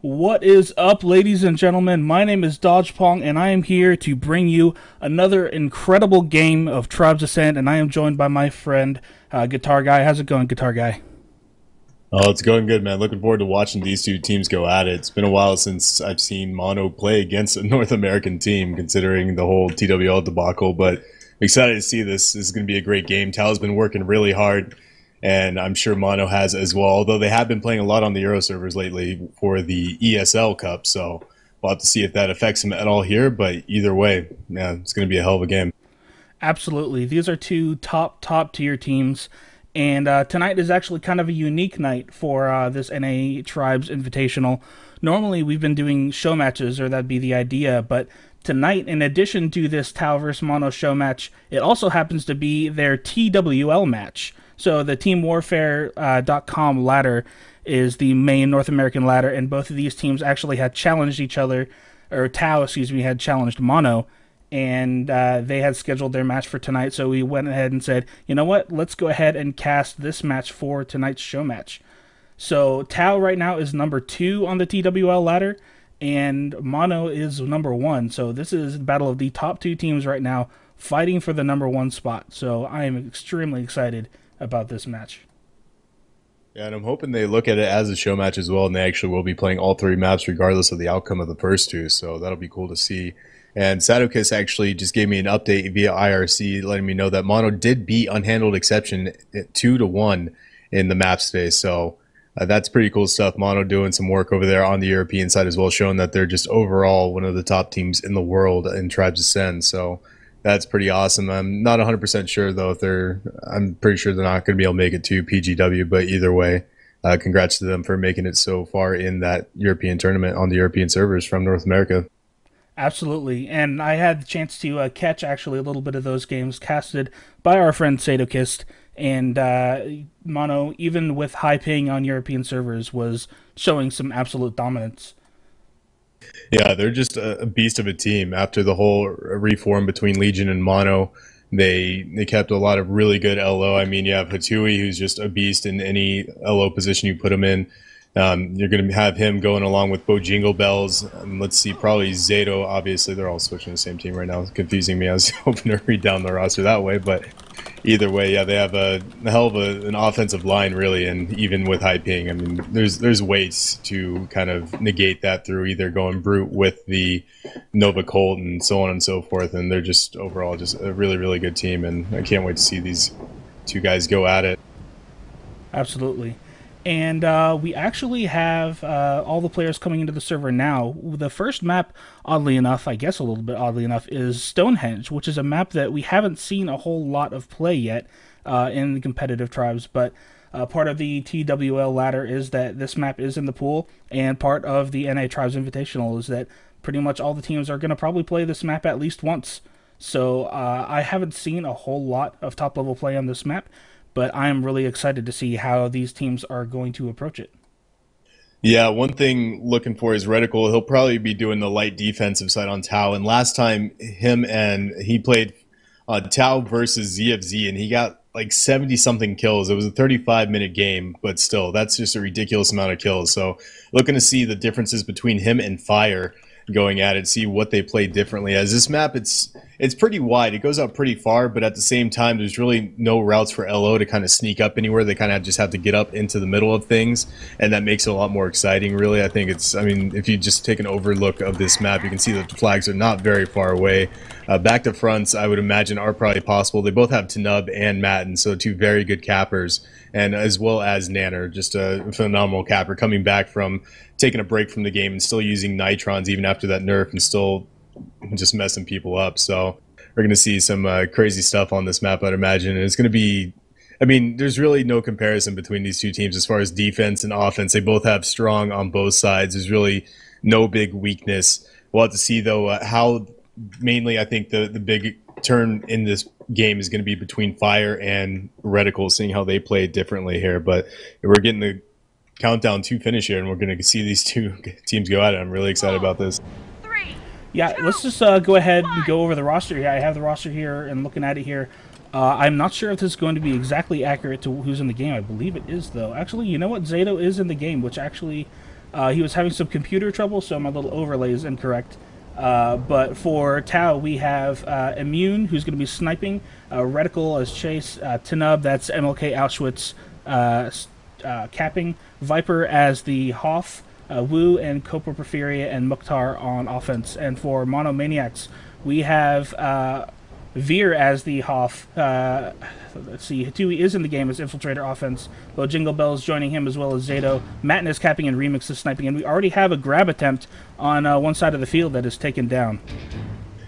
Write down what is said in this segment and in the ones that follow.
What is up, ladies and gentlemen? My name is Dodge Pong, and I am here to bring you another incredible game of Tribes Ascent. And I am joined by my friend, Guitar Guy. How's it going, Guitar Guy? Oh, it's going good, man. Looking forward to watching these two teams go at it. It's been a while since I've seen Mono play against a North American team, considering the whole TWL debacle. But excited to see this. This is going to be a great game. Tal's been working really hard, and I'm sure Mono has as well. Although they have been playing a lot on the Euro servers lately for the ESL Cup, so we'll have to see if that affects him at all here. But either way, yeah, it's going to be a hell of a game. Absolutely. These are two top tier teams. And tonight is actually kind of a unique night for this NA Tribes Invitational. Normally, we've been doing show matches, or that'd be the idea, but tonight, in addition to this Tau vs. Mono show match, it also happens to be their TWL match. So the TeamWarfare.com ladder is the main North American ladder, and both of these teams actually had challenged each other, or Tau, excuse me, had challenged Mono, and they had scheduled their match for tonight. So we went ahead and said, you know what, let's go ahead and cast this match for tonight's show match. So Tau right now is number 2 on the TWL ladder, and Mono is number 1. So this is the battle of the top 2 teams right now fighting for the number 1 spot. So I am extremely excited about this match. Yeah, and I'm hoping they look at it as a show match as well, and they actually will be playing all 3 maps regardless of the outcome of the first 2. So that'll be cool to see. And Sadokis actually just gave me an update via IRC, letting me know that Mono did beat Unhandled Exception at 2-1 in the map space. So that's pretty cool stuff. Mono doing some work over there on the European side as well, showing that they're just overall one of the top teams in the world in Tribes Ascend. So that's pretty awesome. I'm not 100% sure though if I'm pretty sure they're not going to be able to make it to PGW, but either way, congrats to them for making it so far in that European tournament on the European servers from North America. Absolutely, and I had the chance to catch actually a little bit of those games casted by our friend Sadokist, and Mono, even with high ping on European servers, was showing some absolute dominance. Yeah, they're just a beast of a team. After the whole reform between Legion and Mono, they kept a lot of really good LO. I mean, you have Hatui, who's just a beast in any LO position you put him in. You're going to have him going along with Bo Jingle Bells. Let's see, probably Zato. Obviously, they're all switching the same team right now. It's confusing me. I was hoping to read down the roster that way, but either way, yeah, they have a hell of an offensive line, really, and even with high ping, I mean, there's ways to kind of negate that through either going brute with the Nova Colt and so on and so forth, and they're just overall just a really good team, and I can't wait to see these two guys go at it. Absolutely. And we actually have all the players coming into the server now. The first map, oddly enough, I guess a little bit oddly enough, is Stonehenge, which is a map that we haven't seen a whole lot of play yet in the competitive tribes. But part of the TWL ladder is that this map is in the pool, and part of the NA Tribes Invitational is that pretty much all the teams are going to probably play this map at least once. So I haven't seen a whole lot of top-level play on this map, but I am really excited to see how these teams are going to approach it. Yeah, one thing looking for is Reticle. He'll probably be doing the light defensive side on Tau. And last time, he played Tau versus ZFZ, and he got like 70 something kills. It was a 35-minute game, but still, that's just a ridiculous amount of kills. So, looking to see the differences between him and Fire going at it, see what they play differently. As this map, it's pretty wide. It goes out pretty far, but at the same time, there's really no routes for LO to kind of sneak up anywhere. They kind of just have to get up into the middle of things, and that makes it a lot more exciting, really. I mean, if you just take an overlook of this map, you can see that the flags are not very far away. Back to fronts, I would imagine, are probably possible. They both have Tanub and Matten, so two very good cappers, and as well as Nanner, just a phenomenal capper, coming back from taking a break from the game and still using Nitrons even after that nerf and still just messing people up. So we're going to see some crazy stuff on this map, I'd imagine. And it's going to be, I mean, there's really no comparison between these two teams as far as defense and offense. They both have strong on both sides. There's really no big weakness. We'll have to see, though, how mainly I think the big turn in this game is going to be between Fire and Reticle, seeing how they play differently here. But we're getting the countdown to finish here, and we're going to see these two teams go at it. I'm really excited about this. Yeah, let's just go ahead and go over the roster here. I have the roster here and looking at it here. I'm not sure if this is going to be exactly accurate to who's in the game. I believe it is, though. Actually, you know what? Zato is in the game, which actually He was having some computer trouble, so my little overlay is incorrect. But for Tau, we have Immune, who's going to be sniping, Reticle as Chase, Tanub, that's MLK Auschwitz capping, Viper as the Hoff, Wu and Copra Porphyria and Mukhtar on offense. And for Monomaniacs, we have Veer as the Hoff. Let's see, Hatui is in the game as Infiltrator offense. Jingle Bells joining him as well as Zato. Matin is capping and Remix is sniping. And we already have a grab attempt on one side of the field that is taken down.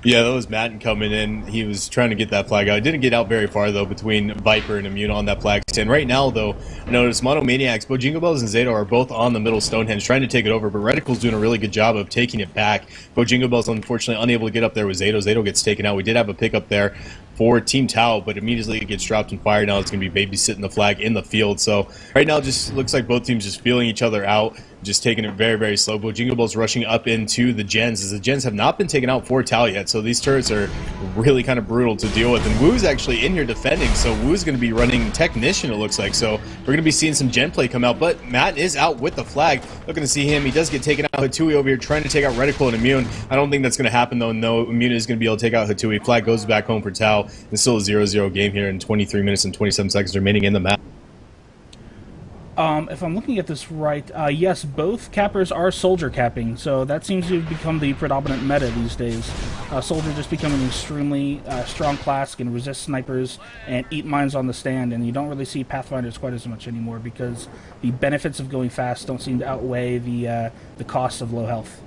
Yeah, that was Matin coming in. He was trying to get that flag out. It didn't get out very far, though, between Viper and Immune on that flag stand. Right now, though, notice Monomaniacs, Jingle Bells and Zato are both on the middle Stonehenge trying to take it over, but Reticle's doing a really good job of taking it back. Jingle Bells, unfortunately, unable to get up there with Zato. Zato gets taken out. We did have a pickup there for Team Tau, but immediately it gets dropped and fired. Now it's going to be babysitting the flag in the field. So right now it just looks like both teams just feeling each other out, just taking it very, very slow. Jingle Bells rushing up into the gens, as the gens have not been taken out for Tau yet. So these turrets are really kind of brutal to deal with. And Wu's actually in here defending, so Wu's going to be running Technician, it looks like. So we're going to be seeing some gen play come out, but Matt is out with the flag. Looking to see him. He does get taken out. Hatui over here trying to take out Reticle and Immune. I don't think that's going to happen, though. No, Immune is going to be able to take out Hatui. Flag goes back home for Tau. It's still a 0-0 game here in 23 minutes and 27 seconds remaining in the match. If I'm looking at this right, yes, both cappers are soldier capping, so that seems to have become the predominant meta these days. Soldier just becoming an extremely strong class, can resist snipers and eat mines on the stand, and you don't really see Pathfinders quite as much anymore because the benefits of going fast don't seem to outweigh the cost of low health.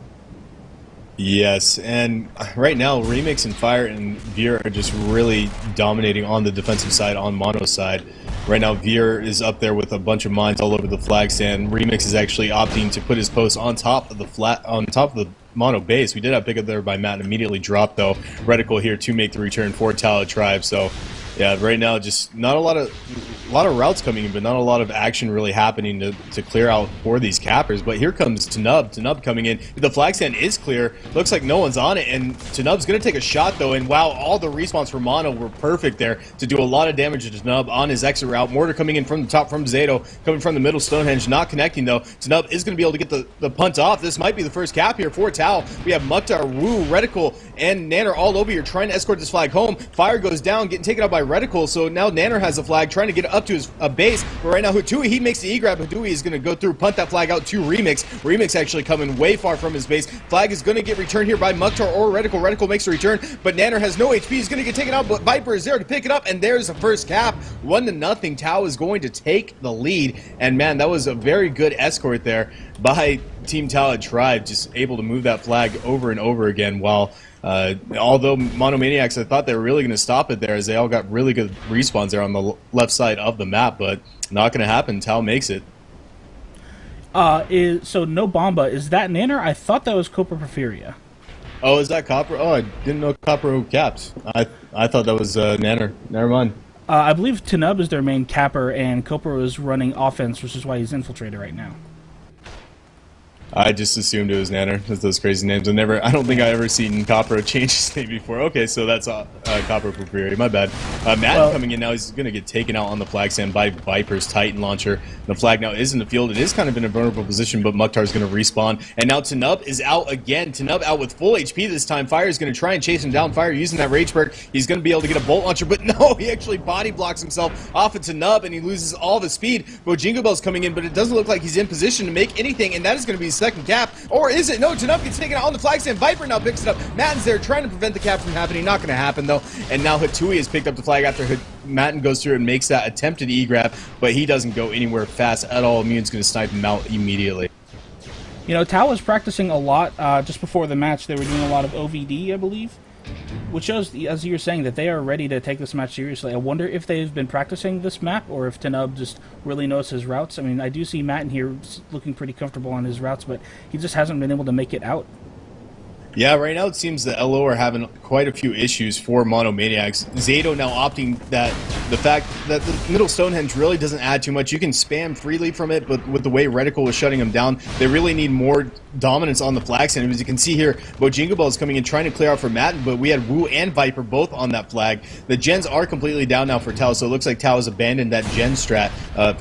Yes, and right now, Remix and Fire and Veer are just really dominating on the defensive side, on Mono's side. Right now, Veer is up there with a bunch of mines all over the flag stand. Remix is actually opting to put his post on top of the Mono base. We did have pick up there by Matt and immediately dropped, though. Reticle here to make the return for Tau Tribe. So yeah, right now just not a lot of routes coming in, but not a lot of action really happening to clear out for these cappers. But here comes Tanub. Tanub coming in. The flag stand is clear. Looks like no one's on it, and Tanub's going to take a shot, though. And wow, all the respawns for Mono were perfect there to do a lot of damage to Tanub on his exit route. Mortar coming in from the top from Zato, coming from the middle Stonehenge, not connecting, though. Tanub is going to be able to get the punt off. This might be the first cap here for Tau. We have Mukhtar, Wu, Reticle, and Nanner all over here trying to escort this flag home. Fire goes down, getting taken out by Reticle, so now Nanner has the flag, trying to get up to his base, but right now Hatui, he makes the E-grab. Hatui is going to go through, punt that flag out to Remix. Remix actually coming way far from his base. Flag is going to get returned here by Mukhtar or Reticle. Reticle makes a return, but Nanner has no HP. He's going to get taken out, but Viper is there to pick it up, and there's the first cap. 1-0. Tau is going to take the lead, and man, that was a very good escort there by Team Tau Tribe, just able to move that flag over and over again, while although Monomaniacs, I thought they were really going to stop it there, as they all got really good respawns there on the left side of the map, but not going to happen. Tau makes it. So no Bomba, is that Nanner? I thought that was Copra Porphyria. Oh, is that Copra? Oh, I didn't know Copra caps. I thought that was Nanner. Never mind. I believe Tanub is their main capper, and Copra is running offense, which is why he's Infiltrator right now. I just assumed it was Nanner with those crazy names. I don't think I ever seen Copra change his name before. Okay, so that's Copra Porphyria. My bad. Matt coming in now. He's going to get taken out on the flag stand by Viper's Titan launcher. The flag now is in the field. It is kind of in a vulnerable position, but Mukhtar's going to respawn. And now Tanub is out again. Tanub out with full HP this time. Fire is going to try and chase him down. Fire using that rage perk. He's going to be able to get a bolt launcher, but no, he actually body blocks himself off of Tanub, and he loses all of his speed. Jingle Bell's coming in, but it doesn't look like he's in position to make anything, and that is going to be his second cap. Or is it? No, Tanub gets taken out on the flag stand. Viper now picks it up. Mattin's there trying to prevent the cap from happening. Not going to happen, though. And now Hatui has picked up the flag after Mattin goes through and makes that attempted E-grab, but he doesn't go anywhere fast at all. Immune's going to snipe him out immediately. You know, Tau was practicing a lot just before the match. They were doing a lot of OVD, I believe, which shows, as you were saying, that they are ready to take this match seriously. I wonder if they've been practicing this map, or if Tanub just really knows his routes. I mean, I do see Matt in here looking pretty comfortable on his routes, but he just hasn't been able to make it out. Yeah, right now it seems that LO are having quite a few issues for Monomaniacs. Zato now opting that the fact that the middle Stonehenge really doesn't add too much. You can spam freely from it, but with the way Reticle was shutting them down, they really need more dominance on the flag stand. As you can see here, Bojingo Bell is coming in trying to clear out for Matt, but we had Wu and Viper both on that flag. The gens are completely down now for Tao, so it looks like Tao has abandoned that gen strat,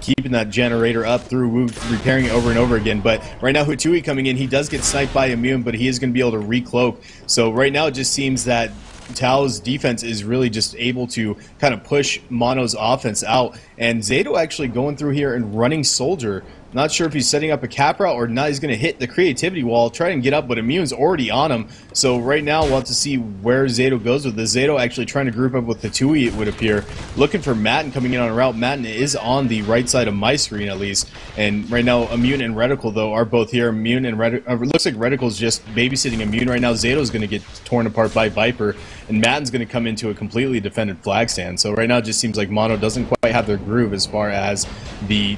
keeping that generator up through Wu, repairing it over and over again. But right now Hutui coming in, he does get sniped by Immune, but he is going to be able to recloak. So right now it just seems that Tao's defense is really just able to kind of push Mono's offense out, and Zato actually going through here and running Soldier. Not sure if he's setting up a cap route or not. He's going to hit the creativity wall, try and get up, but Immune's already on him. So right now we'll have to see where Zato goes with this. Zato actually trying to group up with Hitui, it would appear. Looking for Matten coming in on a route. Matten is on the right side of my screen at least. And right now Immune and Reticle though are both here. Immune and Reticle, looks like Reticle's just babysitting Immune right now. Zato's going to get torn apart by Viper, and Matten's going to come into a completely defended flag stand. So right now it just seems like Mono doesn't quite have their groove as far as the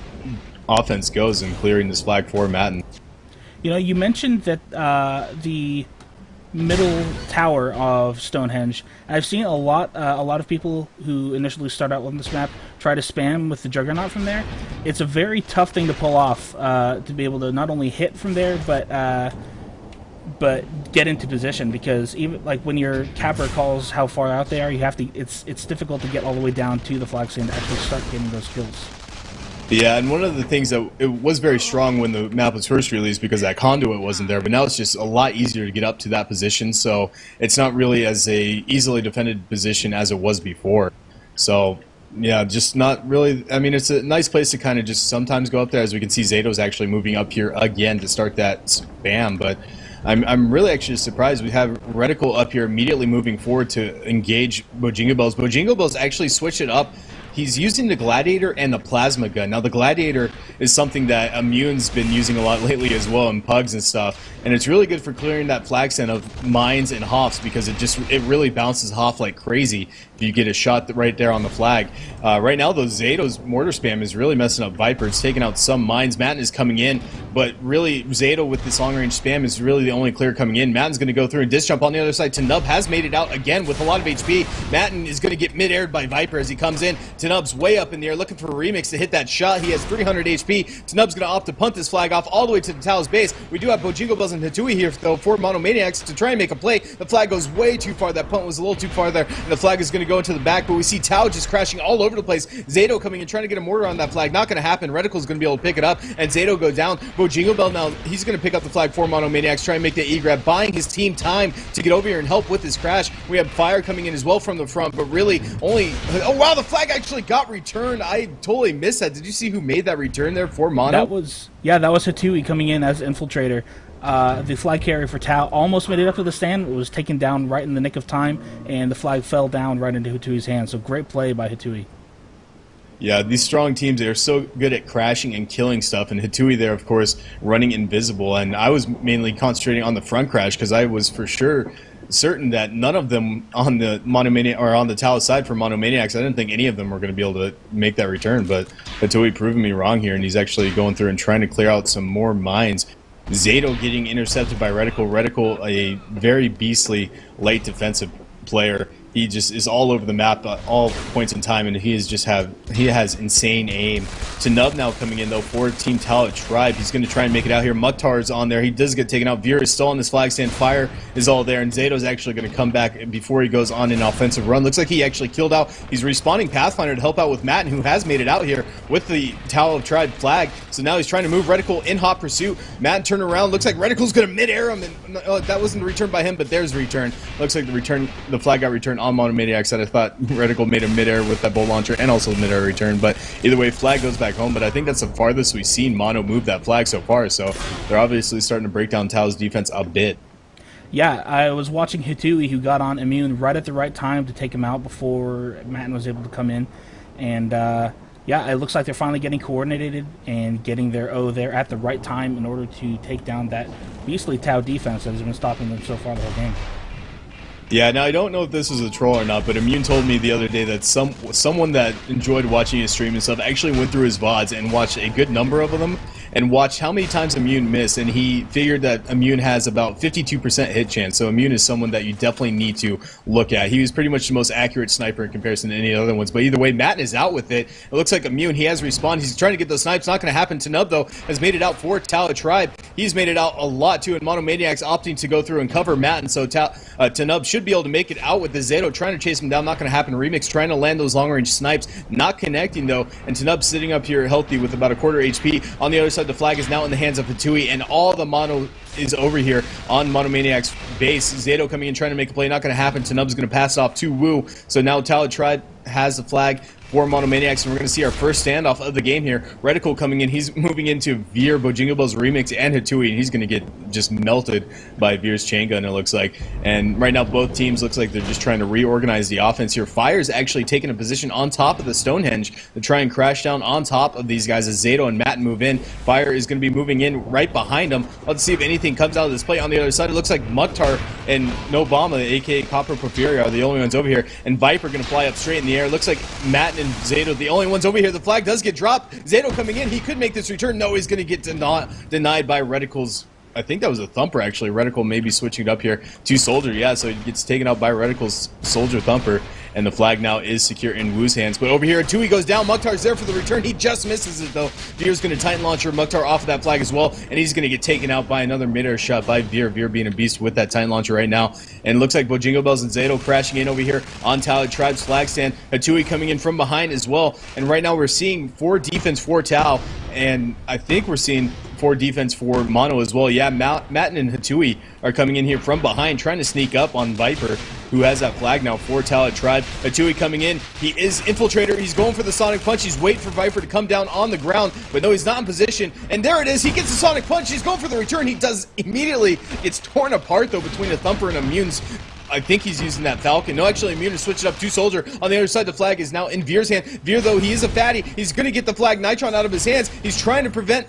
offense goes in clearing this flag for Matten. You know, you mentioned that the middle tower of Stonehenge. I've seen a lot of people who initially start out on this map try to spam with the Juggernaut from there. It's a very tough thing to pull off, to be able to not only hit from there, but get into position, because even like when your capper calls how far out they are, you have to. It's difficult to get all the way down to the flag stand to actually start getting those kills. Yeah, and one of the things that it was very strong when the map was first released because that conduit wasn't there, but now it's just a lot easier to get up to that position, so it's not really as a easily defended position as it was before. So yeah, just not really. I mean, it's a nice place to kind of just sometimes go up there. As we can see, Zato's actually moving up here again to start that spam, but I'm really actually surprised. We have Reticle up here immediately moving forward to engage Bojingo Bells. Bojingo Bells actually switched it up. He's using the Gladiator and the Plasma Gun. Now, the Gladiator is something that Immune's been using a lot lately as well in Pugs and stuff, and it's really good for clearing that flag stand of mines and Hoffs, because it really bounces Hoff like crazy if you get a shot right there on the flag. Right now, though, Zato's mortar spam is really messing up Viper. It's taking out some mines. Matten is coming in, but really, Zato with this long-range spam is really the only clear coming in. Matten's going to go through and disc jump on the other side. Tanub has made it out again with a lot of HP. Matten is going to get mid-aired by Viper as he comes in. Tanub's way up in the air looking for a remix to hit that shot. He has 300 HP. Tanub's going to opt to punt this flag off all the way to the Tao's base. We do have Bojingo Bells and Hitui here, though, for Monomaniacs to try and make a play. The flag goes way too far. That punt was a little too far there, and the flag is going to go into the back, but we see Tao just crashing all over the place. Zato coming in, trying to get a mortar on that flag. Not going to happen. Reticle's going to be able to pick it up, and Zato go down. Bojingo Bell now, he's going to pick up the flag for Monomaniacs, try and make the E-grab, buying his team time to get over here and help with this crash. We have Fire coming in as well from the front, but really only... Oh, wow, the flag actually got returned. I totally missed that. Did you see who made that return there for Mono? That was Hitui coming in as Infiltrator. The flag carrier for Tao almost made it up to the stand. It was taken down right in the nick of time, and the flag fell down right into Hitui's hands. So great play by Hitui. Yeah, these strong teams, they are so good at crashing and killing stuff, and Hitui there, of course, running invisible. And I was mainly concentrating on the front crash because I was for sure certain that none of them on the Monomaniac or on the Tao side for Monomaniacs, I didn't think any of them were going to be able to make that return. But Hitui proving me wrong here, and he's actually going through and trying to clear out some more mines. Zato getting intercepted by Reticle. Reticle, a very beastly late defensive player. He just is all over the map at all points in time, and he has insane aim. Tanub now coming in though for Team Talent Tribe. He's going to try and make it out here. Mukhtar is on there. He does get taken out. Veer is still on this flag stand. Fire is all there, and Zato's actually going to come back before he goes on an offensive run. Looks like he actually killed out. He's respawning Pathfinder to help out with Matten, who has made it out here with the Talent of Tribe flag. So now he's trying to move Reticle in hot pursuit. Matten turning around. Looks like Reticle's going to mid-air him, and that wasn't the return by him, but there's the return. Looks like the flag got returned on Monomaniacs. That I thought Reticle made a mid-air with that bolt launcher and also a mid-air return, but either way, flag goes back home. But I think that's the farthest we've seen Mono move that flag so far, so they're obviously starting to break down Tao's defense a bit. Yeah, I was watching Hitui, who got on Immune right at the right time to take him out before Matten was able to come in, and yeah, it looks like they're finally getting coordinated and getting their O there at the right time in order to take down that beastly Tao defense that has been stopping them so far the whole game. Yeah, now I don't know if this was a troll or not, but Immune told me the other day that someone that enjoyed watching his stream and stuff actually went through his VODs and watched a good number of them, and watched how many times Immune missed, and he figured that Immune has about 52% hit chance, so Immune is someone that you definitely need to look at. He was pretty much the most accurate sniper in comparison to any other ones, but either way, Matten is out with it. It looks like Immune, he has respawned. He's trying to get those snipes. Not going to happen. Tanub, though, has made it out for Tau Tribe. He's made it out a lot, too, and Monomaniacs opting to go through and cover Matten, so Tanub should be able to make it out with the Zato trying to chase him down. Not going to happen. Remix trying to land those long-range snipes, not connecting, though, and Tanub sitting up here healthy with about a quarter HP. On the other side, the flag is now in the hands of Hatui, and all the mono is over here on Monomaniac's base. Zato coming in trying to make a play, not going to happen. Tanub's going to pass off to Wu, so now Tau Tribe has the flag for Monomaniacs, and we're going to see our first standoff of the game here. Reticle coming in, he's moving into Veer, Bojingle's Remix, and Hatui, and he's going to get just melted by Veer's chain gun, it looks like. And right now, both teams looks like they're just trying to reorganize the offense here. Fire's actually taking a position on top of the Stonehenge to try and crash down on top of these guys as Zato and Matten move in. Fire is going to be moving in right behind them. Let's see if anything comes out of this play. On the other side, it looks like Mukhtar and Nobama, aka Copper Porphyria, are the only ones over here, and Viper going to fly up straight in the air. It looks like Matten and Zato the only ones over here. The flag does get dropped. Zato coming in. He could make this return. No, he's going to get denied by Reticle's. I think that was a Thumper, actually. Reticle maybe switching it up here to Soldier. Yeah, so he gets taken out by Reticle's Soldier Thumper, and the flag now is secure in Wu's hands. But over here, Tui goes down. Mukhtar's there for the return. He just misses it, though. Veer's going to Titan Launcher Mukhtar off of that flag as well, and he's going to get taken out by another mid-air shot by Veer. Veer being a beast with that Titan Launcher right now. And it looks like Bojingles and Zato crashing in over here on Tau Tribe's flag stand. Hatui coming in from behind as well. And right now we're seeing 4 defense for Tau, and I think we're seeing 4 defense for Mono as well. Yeah, Matten and Hatui are coming in here from behind, trying to sneak up on Viper, who has that flag now for Tau Tribe. Hatui coming in. He is Infiltrator. He's going for the Sonic Punch. He's waiting for Viper to come down on the ground, but no, he's not in position. And there it is. He gets the Sonic Punch. He's going for the return. He does immediately. It's torn apart, though, between the Thumper and Immune's. I think he's using that Falcon. No, actually, Immune to switch it up to Soldier. On the other side, the flag is now in Veer's hand. Veer, though, he is a fatty. He's going to get the flag Nitron out of his hands. He's trying to prevent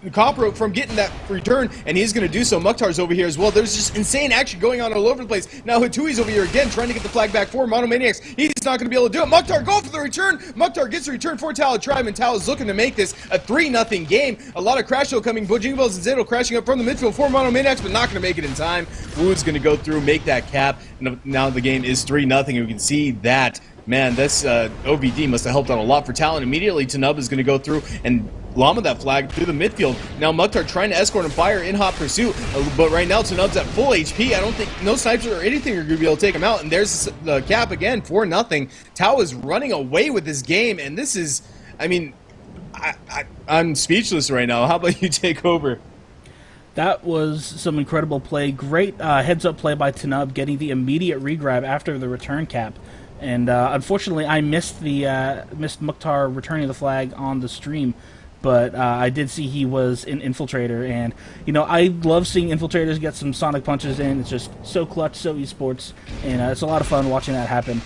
Copro from getting that return, and he's going to do so. Mukhtar's over here as well. There's just insane action going on all over the place. Now Hatui's over here again, trying to get the flag back for Monomaniacs. He's not going to be able to do it. Mukhtar going for the return. Mukhtar gets the return for Tau Tribe, and Tau is looking to make this a 3-0 game. A lot of crash though coming. Bojingles and Zato crashing up from the midfield for Monomaniacs, but not going to make it in time. Wu's going to go through, make that cap. Now the game is 3-0. We can see that. Man, this OVD must have helped out a lot for Tau. Immediately, Tanub is going to go through and llama that flag through the midfield. Now Mukhtar trying to escort and fire in hot pursuit, but right now Tanub's at full HP. I don't think no snipers or anything are going to be able to take him out. And there's the cap again, 4-0. Tau is running away with this game, and this is, I mean, I'm speechless right now. How about you take over? That was some incredible play. Great heads-up play by Tanub, getting the immediate regrab after the return cap. And unfortunately, I missed Mukhtar returning the flag on the stream, but I did see he was an Infiltrator, and you know, I love seeing Infiltrators get some Sonic Punches in. It's just so clutch, so esports, and it's a lot of fun watching that happen.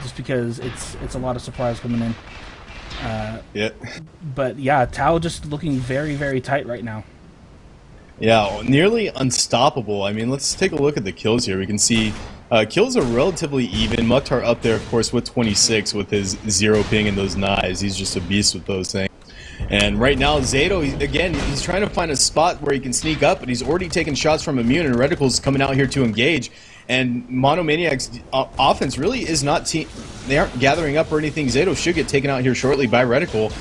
Just because it's a lot of surprise coming in. Yeah. But yeah, Tau just looking very, very tight right now. Yeah, nearly unstoppable. I mean, let's take a look at the kills here. We can see kills are relatively even. Mukhtar up there, of course, with 26 with his 0 ping and those knives. He's just a beast with those things. And right now, Zato, again, he's trying to find a spot where he can sneak up, but he's already taken shots from Immune, and Reticle's coming out here to engage. And Monomaniacs' offense really is not they aren't gathering up or anything. Zato should get taken out here shortly by Reticle,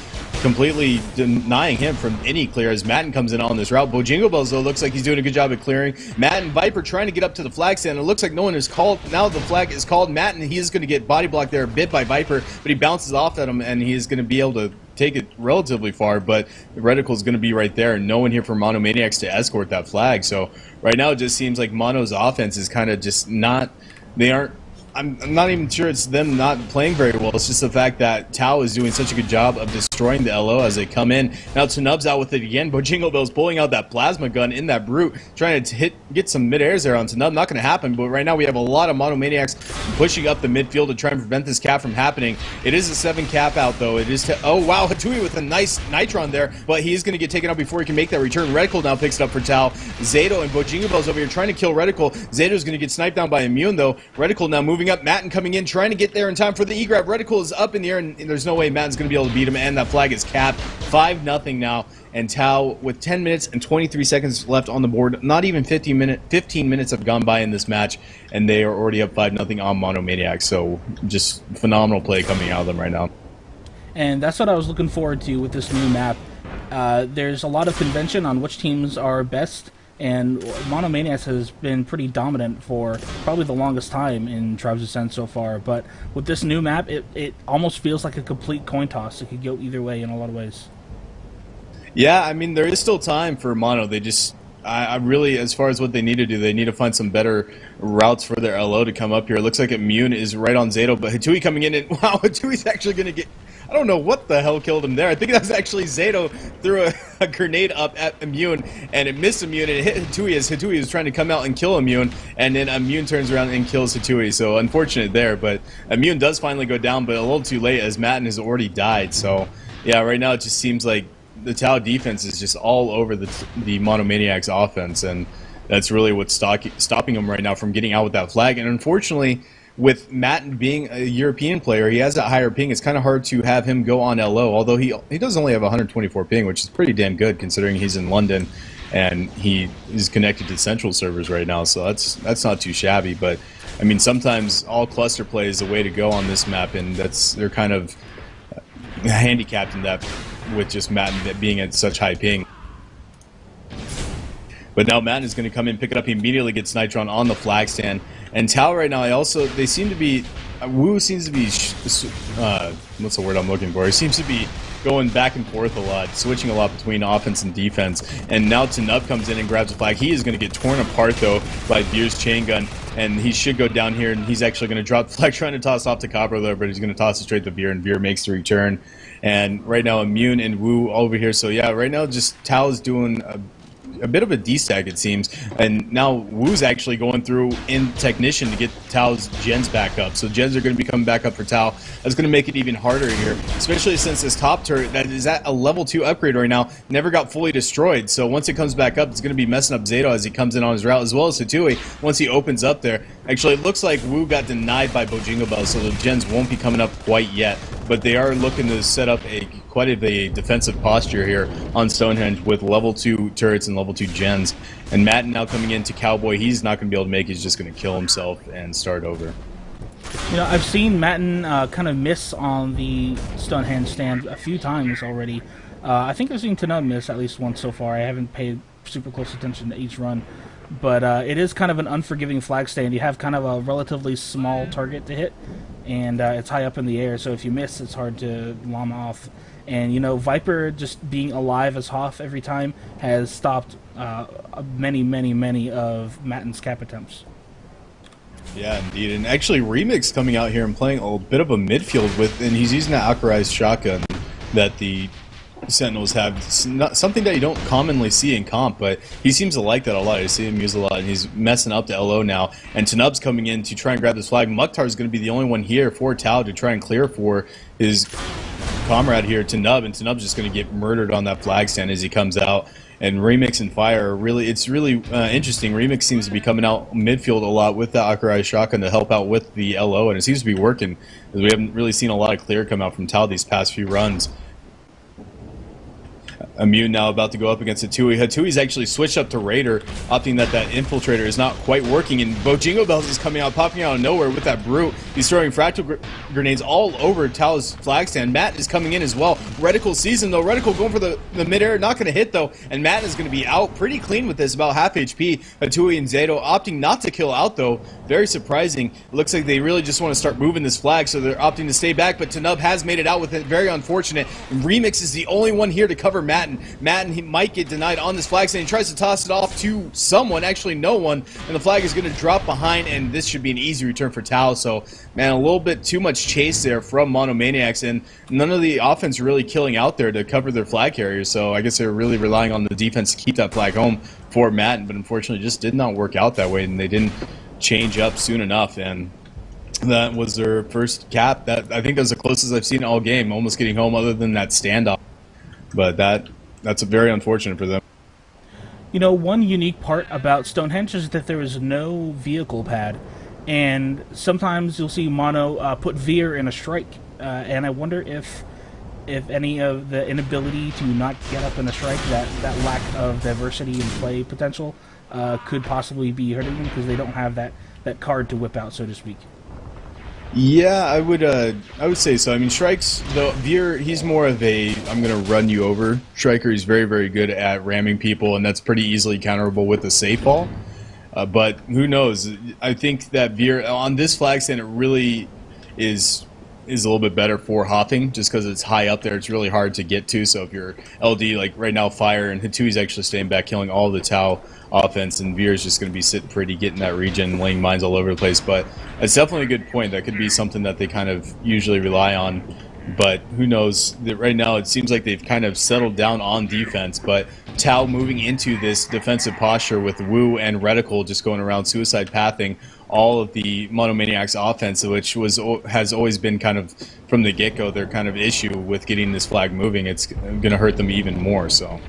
completely denying him from any clear as Matten comes in on this route. Bojingles, though, looks like he's doing a good job at clearing. Matten, Viper trying to get up to the flag stand. It looks like no one is called. Now the flag is called. Matten, he is going to get body blocked there a bit by Viper, but he bounces off at him, and he is going to be able to take it relatively far, but Reticle is going to be right there, and no one here for Monomaniacs to escort that flag. So right now it just seems like Mono's offense is kind of just not, they aren't, I'm not even sure it's them not playing very well. It's just the fact that Tau is doing such a good job of destroying the LO as they come in. Now Tanub's out with it again. Bojingle's pulling out that plasma gun in that brute, trying to get some mid-airs there on Tanub. Not going to happen, but right now we have a lot of Monomaniacs pushing up the midfield to try and prevent this cap from happening. It is a 7 cap out, though. It is oh, wow, Hatui with a nice Nitron there, but he's going to get taken out before he can make that return. Reticle now picks it up for Tau. Zato and Bojingle's over here trying to kill Reticle. Zato's going to get sniped down by Immune, though. Reticle now moving up. Matten coming in, trying to get there in time for the E-grab. Reticle is up in the air, and there's no way Matten's going to be able to beat him, and that flag is capped. 5-0 now, and Tao with 10 minutes and 23 seconds left on the board. Not even 15 minutes have gone by in this match, and they are already up 5-0 on Monomaniacs. So just phenomenal play coming out of them right now. And that's what I was looking forward to with this new map. There's a lot of convention on which teams are best, and Monomaniacs has been pretty dominant for probably the longest time in Tribes Ascent so far. But with this new map, it almost feels like a complete coin toss. It could go either way in a lot of ways. Yeah, I mean, there is still time for Mono. They just, I really, as far as what they need to do, they need to find some better routes for their LO to come up here. It looks like Immune is right on Zato, but Hatui coming in, and wow, Hatui's actually going to get... I don't know what the hell killed him there. I think that was actually Zato threw a grenade up at Immune, and it missed Immune, and it hit Hatui as Hatui was trying to come out and kill Immune, and then Immune turns around and kills Hatui. So unfortunate there, but Immune does finally go down, but a little too late as Matten has already died. So yeah, right now it just seems like the Tau defense is just all over the Monomaniacs offense, and that's really what's stopping them right now from getting out with that flag. And unfortunately, with Matten being a European player, he has that higher ping. It's kind of hard to have him go on LO, although he does only have 124 ping, which is pretty damn good considering he's in London and he is connected to central servers right now. So that's not too shabby. But I mean, sometimes all cluster play is the way to go on this map, and they're kind of handicapped in that with just Matten being at such high ping. But now Matten is going to come in, pick it up. He immediately gets Nitron on the flag stand. And Tau right now, they seem to be... Wu seems to be... what's the word I'm looking for? He seems to be going back and forth a lot, switching a lot between offense and defense. And now Tanub comes in and grabs a flag. He is going to get torn apart, though, by Veer's chain gun. And he should go down here, and he's actually going to drop the flag, trying to toss off to Copper there, but he's going to toss it straight to Veer, and Veer makes the return. And right now, Immune and Wu over here. So yeah, right now, just Tau is doing a bit of a D-stack, it seems, and now Wu's actually going through in Technician to get Tao's gens back up. So gens are going to be coming back up for Tau. That's going to make it even harder here, especially since this top turret that is at a level 2 upgrade right now never got fully destroyed. So once it comes back up, it's going to be messing up Zato as he comes in on his route, as well as Hatui once he opens up there. Actually, it looks like Wu got denied by Bojingo Bell, so the gens won't be coming up quite yet, but they are looking to set up quite a defensive posture here on Stonehenge with level 2 turrets and level 2 gens. And Matten now coming into Cowboy, he's not going to be able to make it. He's just going to kill himself and start over. You know, I've seen Matten kind of miss on the Stonehenge stand a few times already. I think I've seen Tanub miss at least once so far. I haven't paid super close attention to each run. But it is kind of an unforgiving flag stand. You have kind of a relatively small target to hit, and it's high up in the air, so if you miss, it's hard to llama off. And, you know, Viper just being alive as Hoff every time has stopped many of Matten's cap attempts. Yeah, indeed. And actually, Remix coming out here and playing a bit of a midfield with, and he's using that Akurai shotgun that the Sentinels have. It's not something that you don't commonly see in comp, but he seems to like that a lot. I see him use a lot, and he's messing up the LO now. And Tanub's coming in to try and grab this flag. Mukhtar is going to be the only one here for Tau to try and clear for his comrade here, Tanub, and Tanub's just going to get murdered on that flag stand as he comes out. And Remix and Fire are it's really interesting. Remix seems to be coming out midfield a lot with the Akurai shotgun to help out with the LO, and it seems to be working. We haven't really seen a lot of clear come out from Tau these past few runs. Immune now about to go up against Hatui. Hatui's actually switched up to Raider, opting that Infiltrator is not quite working, and Bojingo Bells is coming out, popping out of nowhere with that Brute. He's throwing fractal grenades all over Tao's flag stand. Matt is coming in as well. Reticle sees him, though. Reticle going for the mid-air, not going to hit, though, and Matt is going to be out pretty clean with this, about half HP. Hatui and Zato opting not to kill out, though. Very surprising. It looks like they really just want to start moving this flag, so they're opting to stay back, but Tanub has made it out with it. Very unfortunate. And Remix is the only one here to cover Matten. Matten, he might get denied on this flag stand. He tries to toss it off to someone, actually no one, and the flag is going to drop behind, and this should be an easy return for Tau. So, man, a little bit too much chase there from Monomaniacs, and none of the offense really killing out there to cover their flag carriers, so I guess they're really relying on the defense to keep that flag home for Matten, but unfortunately just did not work out that way, and they didn't change up soon enough, and that was their first cap. That I think that was the closest I've seen all game, almost getting home other than that standoff, but that's very unfortunate for them. You know, one unique part about Stonehenge is that there is no vehicle pad, and sometimes you'll see Mono put Veer in a strike, and I wonder if if any of the inability to not get up in a strike, that lack of diversity in play potential, could possibly be hurting them because they don't have that card to whip out, so to speak. Yeah, I would say so. I mean, strikes though. Veer, he's more of a I'm gonna run you over striker. He's very very good at ramming people, and that's pretty easily counterable with a safe ball. But who knows? I think that Veer on this flag stand it really is a little bit better for hopping just because it's high up there. It's really hard to get to. So if you're LD, like right now, Fire and Hitui's actually staying back, killing all the Tau offense, and Veer is just going to be sitting pretty, getting that region, laying mines all over the place. But it's definitely a good point. That could be something that they kind of usually rely on. But who knows? That right now it seems like they've kind of settled down on defense. But Tau moving into this defensive posture with Wu and Reticle just going around suicide pathing all of the Monomaniacs offense, which has always been kind of from the get-go their kind of issue with getting this flag moving. It's going to hurt them even more. So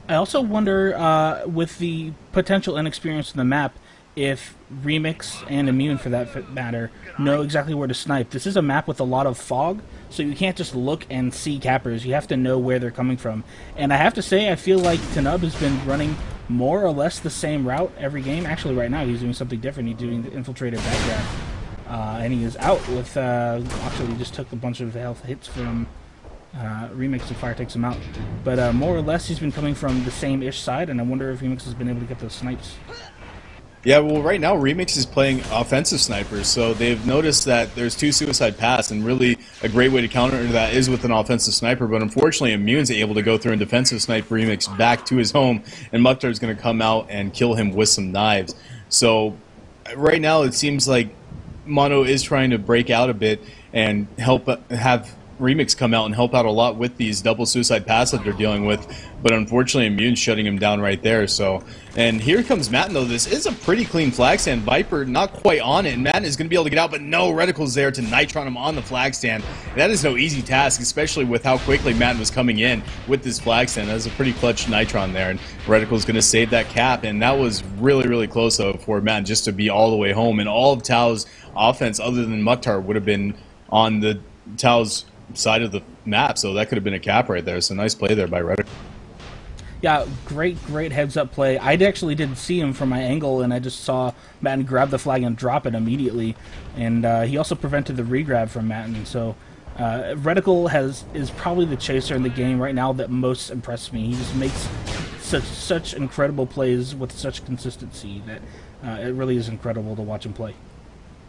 I also wonder, with the potential inexperience in the map, if Remix and Immune, for that matter, know exactly where to snipe. This is a map with a lot of fog, so you can't just look and see cappers. You have to know where they're coming from. And I have to say, I feel like Tanub has been running more or less the same route every game. Actually, right now, he's doing something different. He's doing the infiltrated backgrab. And he is out with... actually, he just took a bunch of health hits from Remix, and Fire takes him out. But more or less, he's been coming from the same-ish side, and I wonder if Remix has been able to get those snipes. yeah, well, right now Remix is playing offensive snipers, so they've noticed that there's two suicide paths, and really a great way to counter that is with an offensive sniper. But unfortunately, Immune's able to go through and defensive snipe Remix back to his home, and Mukhtar's going to come out and kill him with some knives. So right now, it seems like Mono is trying to break out a bit and help have Remix come out and help out a lot with these double suicide paths that they're dealing with, but unfortunately Immune's shutting him down right there. So, and here comes Matten though. This is a pretty clean flag stand. Viper not quite on it, and Matten is going to be able to get out, but no, Reticle's there to Nitron him on the flag stand. That is no easy task, especially with how quickly Matten was coming in with this flag stand. That was a pretty clutch Nitron there, and Reticle's going to save that cap, and that was really, really close though for Matten just to be all the way home, and all of Tau's offense other than Mukhtar would have been on the Tau's side of the map, so that could have been a cap right there. So nice play there by Reticle. Yeah, great heads up play. I actually didn't see him from my angle, and I just saw Matten grab the flag and drop it immediately. And he also prevented the regrab from Matten. So Reticle is probably the chaser in the game right now that most impressed me. He just makes such incredible plays with such consistency that it really is incredible to watch him play.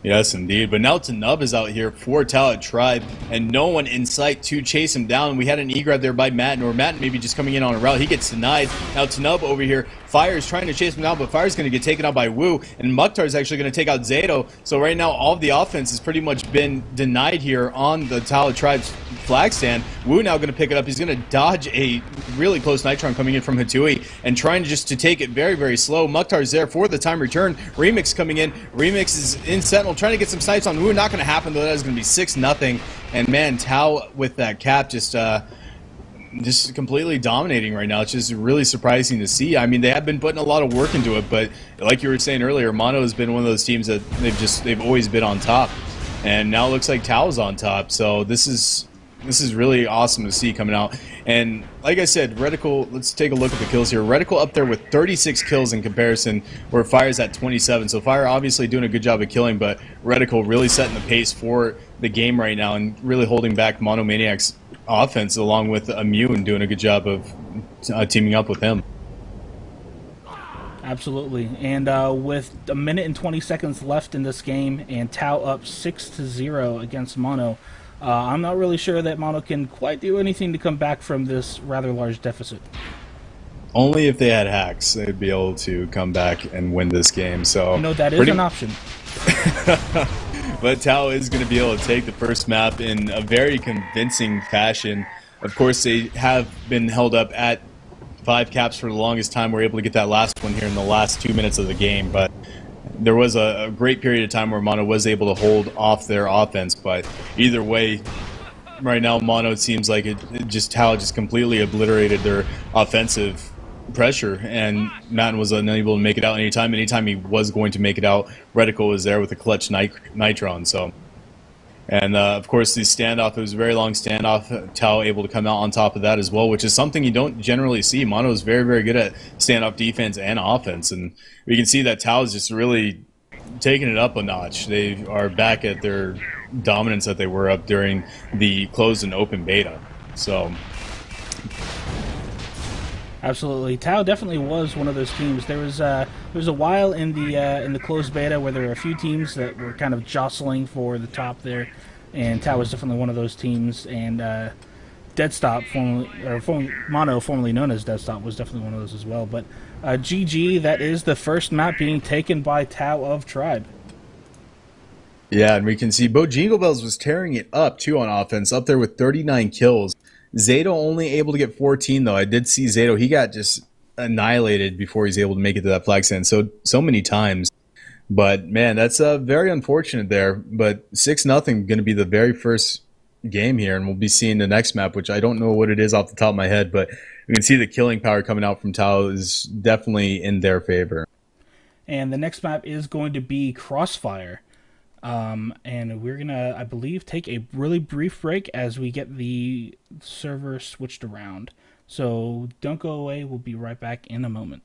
Yes, indeed. But now Tanub is out here for Tau Tribe, and no one in sight to chase him down. We had an E-grab there by Matten, or Matten maybe just coming in on a route. He gets denied. Now Tanub over here. Fire is trying to chase him down, but Fire's going to get taken out by Wu, and Mukhtar is actually going to take out Zato. So right now, all of the offense has pretty much been denied here on the Tau Tribe's flag stand. Wu now going to pick it up. He's going to dodge a really close Nitron coming in from Hitui, and trying just to take it very, very slow. Mukhtar's there for the time return. Remix coming in. Remix is in Sentinel, trying to get some snipes on Wu. Not going to happen, though. That is going to be 6-0. And man, Tau with that cap just completely dominating right now. It's just really surprising to see. I mean, they have been putting a lot of work into it, but like you were saying earlier, Mono has been one of those teams that they've always been on top, and now it looks like Tau's on top. So this is really awesome to see coming out. And like I said, Reticle, let's take a look at the kills here. Reticle up there with 36 kills in comparison, where Fire's at 27. So Fire obviously doing a good job of killing, but Reticle really setting the pace for the game right now and really holding back Monomaniacs' offense, along with Immune doing a good job of teaming up with him. Absolutely. And with a minute and 20 seconds left in this game, and Tau up 6-0 against Mono, I'm not really sure that Mono can quite do anything to come back from this rather large deficit. Only if they had hacks, they'd be able to come back and win this game. So that is an option. But Tau is going to be able to take the first map in a very convincing fashion. Of course, they have been held up at 5 caps for the longest time. We're able to get that last one here in the last 2 minutes of the game, but there was a great period of time where Mono was able to hold off their offense. But either way, right now Mono, it seems like Tau just completely obliterated their offensive pressure, and Matten was unable to make it out anytime he was going to make it out. Reticle was there with a clutch Nitron. So And of course, the standoff, it was a very long standoff. Tao able to come out on top of that as well, which is something you don't generally see. Mono is very, very good at standoff defense and offense. And we can see that Tao is just really taking it up a notch. They are back at their dominance that they were up during the closed and open beta. So Absolutely, Tao definitely was one of those teams. There was a while in the closed beta where there were a few teams that were kind of jostling for the top there, and Tao was definitely one of those teams. And Deadstop, Mono, formerly known as Deadstop, was definitely one of those as well. But GG, that is the first map being taken by Tao of Tribe. yeah, and we can see Bo Jingle Bells was tearing it up too on offense, up there with 39 kills. Zato only able to get 14 though. I did see Zato; he got just annihilated before he's able to make it to that flag stand so many times. But man, that's very unfortunate there. But 6-0 going to be the very first game here, and we'll be seeing the next map, which I don't know what it is off the top of my head, but we can see the killing power coming out from Tao is definitely in their favor. And the next map is going to be Crossfire. And we're gonna, I believe, take a really brief break as we get the server switched around. So don't go away. We'll be right back in a moment.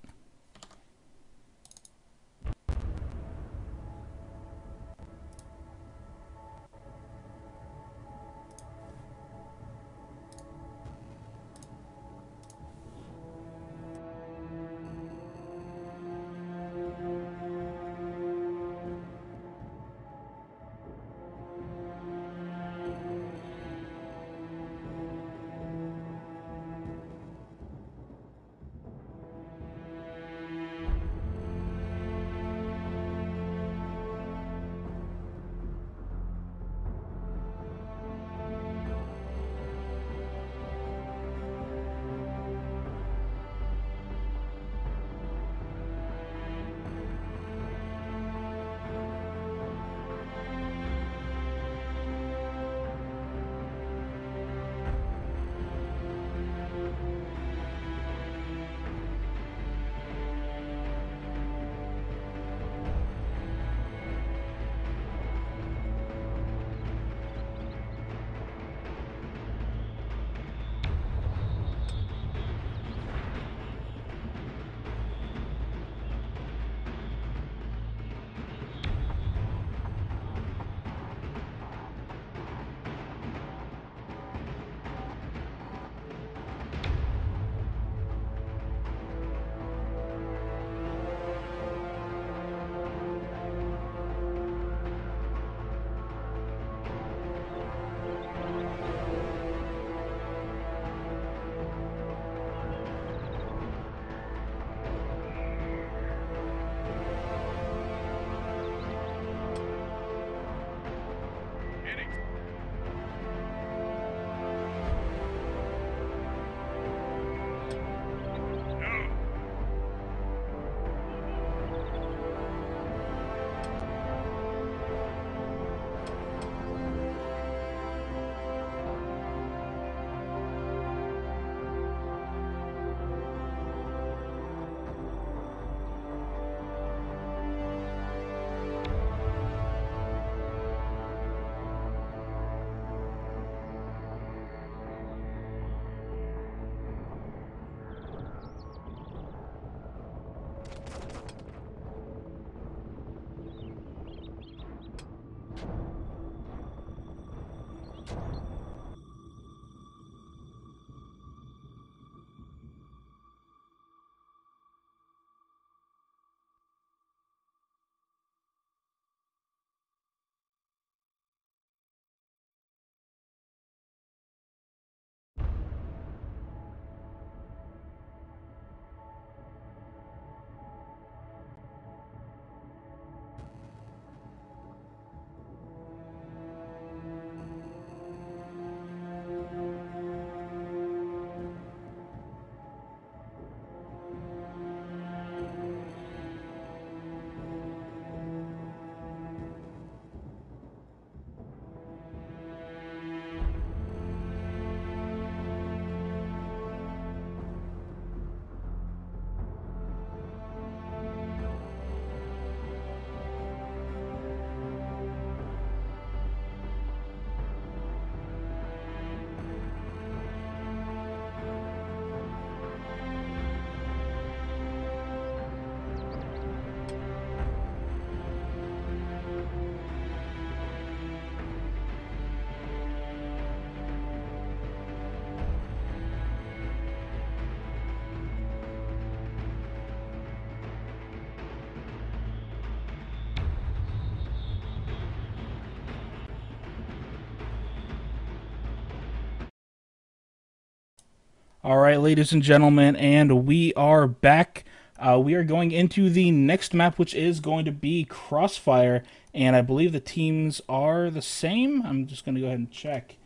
All right, ladies and gentlemen, and we are back. We are going into the next map, which is going to be Crossfire, and I believe the teams are the same. I'm just going to go ahead and check,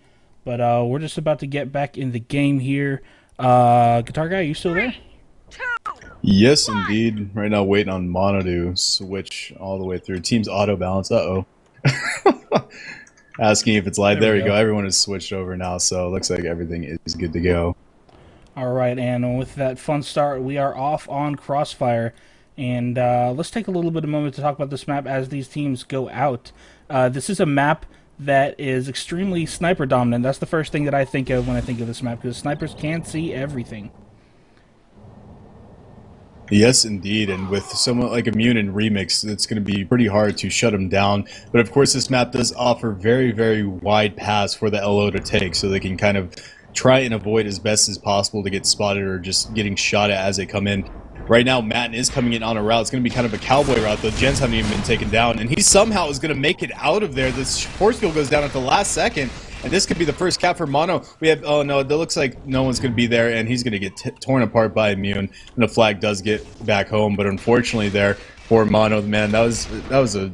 but we're just about to get back in the game here. Guitar guy, are you still there? Yes, indeed. Right now, waiting on Mono to switch all the way through. Team's auto balance. Asking if it's live. There we There we go. go. Everyone is switched over now, so it looks like everything is good to go. All right, and with that fun start, we are off on Crossfire. And let's take a little bit of a moment to talk about this map as these teams go out. This is a map that is extremely sniper dominant. That's the first thing that I think of when I think of this map, because snipers can see everything. Yes, indeed. And with someone like Immune and Remix, it's going to be pretty hard to shut them down. But of course, this map does offer very, very wide paths for the LO to take, so they can kind of try and avoid as best as possible to get spotted or just getting shot at as they come in. Right now, Matten is coming in on a route. It's going to be kind of a cowboy route. The gens haven't even been taken down, and he somehow is going to make it out of there. This force field goes down at the last second, and this could be the first cap for Mono. We have, oh no, it looks like no one's going to be there, and he's going to get torn apart by Immune, and the flag does get back home. But unfortunately there, for Mono, man, that was a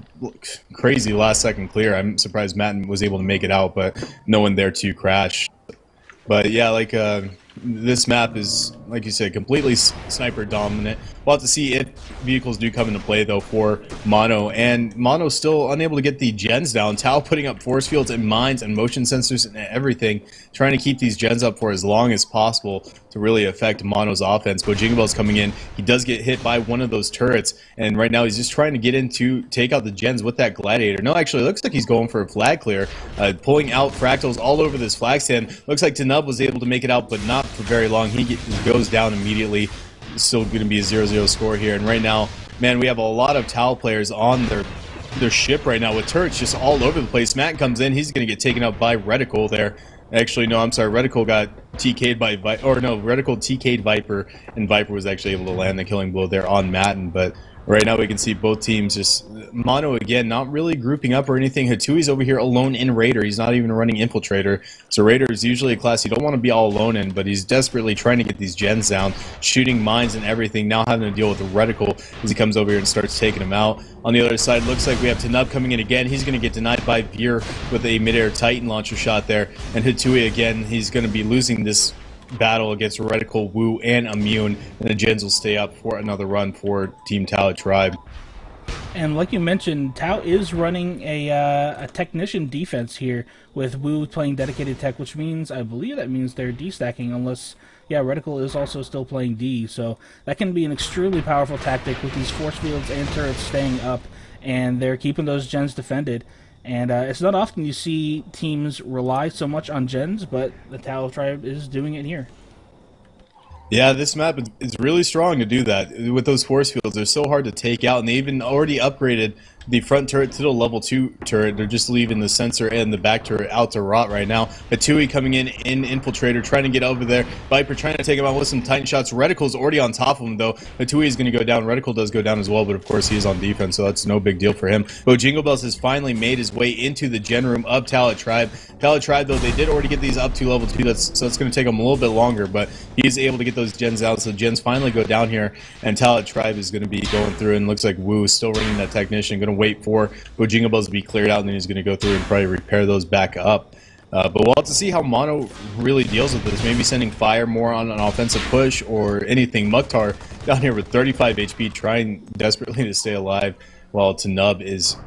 crazy last second clear. I'm surprised Matten was able to make it out, but no one there to crash. But yeah, like this map is, like you said, completely sniper dominant. We'll have to see if vehicles do come into play though for Mono, and Mono's still unable to get the gens down. Tao putting up force fields and mines and motion sensors and everything, trying to keep these gens up for as long as possible to really affect Mono's offense. But Jingle Bell's coming in. He does get hit by one of those turrets, and right now he's just trying to get in to take out the gens with that gladiator. No, actually, it looks like he's going for a flag clear, pulling out fractals all over this flag stand. Looks like Tanub was able to make it out, but not for very long. He goes down immediately. It's still going to be a 0-0 score here. And right now, man, we have a lot of Tau players on their ship right now with turrets just all over the place. Matt comes in. He's going to get taken out by Reticle there. Actually, no, I'm sorry. Reticle got TK'd by Reticle TK'd Viper, and Viper was actually able to land the killing blow there on Matten. But right now we can see both teams just Mono again, not really grouping up or anything. Hatui's over here alone in Raider. He's not even running Infiltrator. So Raider is usually a class you don't want to be all alone in, but he's desperately trying to get these gens down, shooting mines and everything, now having to deal with the Reticle as he comes over here and starts taking him out. On the other side, looks like we have Tanub coming in again. He's going to get denied by Veer with a midair Titan launcher shot there. And Hatui again, he's going to be losing this battle against Reticle, Wu, and Immune, and the gens will stay up for another run for Team Tau Tribe. And like you mentioned, Tau is running a technician defense here with Wu playing dedicated tech, which means, I believe that means they're D-stacking unless, yeah, Reticle is also still playing D. So that can be an extremely powerful tactic with these force fields and turrets staying up, and they're keeping those gens defended. And it's not often you see teams rely so much on gens, but the Tau Tribe is doing it here. Yeah, this map is really strong to do that. With those force fields, they're so hard to take out, and they even already upgraded the front turret to the level 2 turret. They're just leaving the sensor and the back turret out to rot right now. Hatui coming in Infiltrator, trying to get over there. Viper trying to take him out with some Titan shots. Reticle's already on top of him, though. Hatui is going to go down. Reticle does go down as well, but of course he is on defense, so that's no big deal for him. But Jingle Bells has finally made his way into the gen room of Talit Tribe. Talit Tribe, though, they did already get these up to level 2, so it's going to take him a little bit longer, but he's able to get those gens out, so the gens finally go down here, and Talit Tribe is going to be going through, and looks like Wu is still ringing that technician, going to wait for Jingle Bells to be cleared out, and then he's going to go through and probably repair those back up. But we'll have to see how Mono really deals with this. Maybe sending Fire more on an offensive push or anything. Mukhtar down here with 35 HP, trying desperately to stay alive, while Tanub is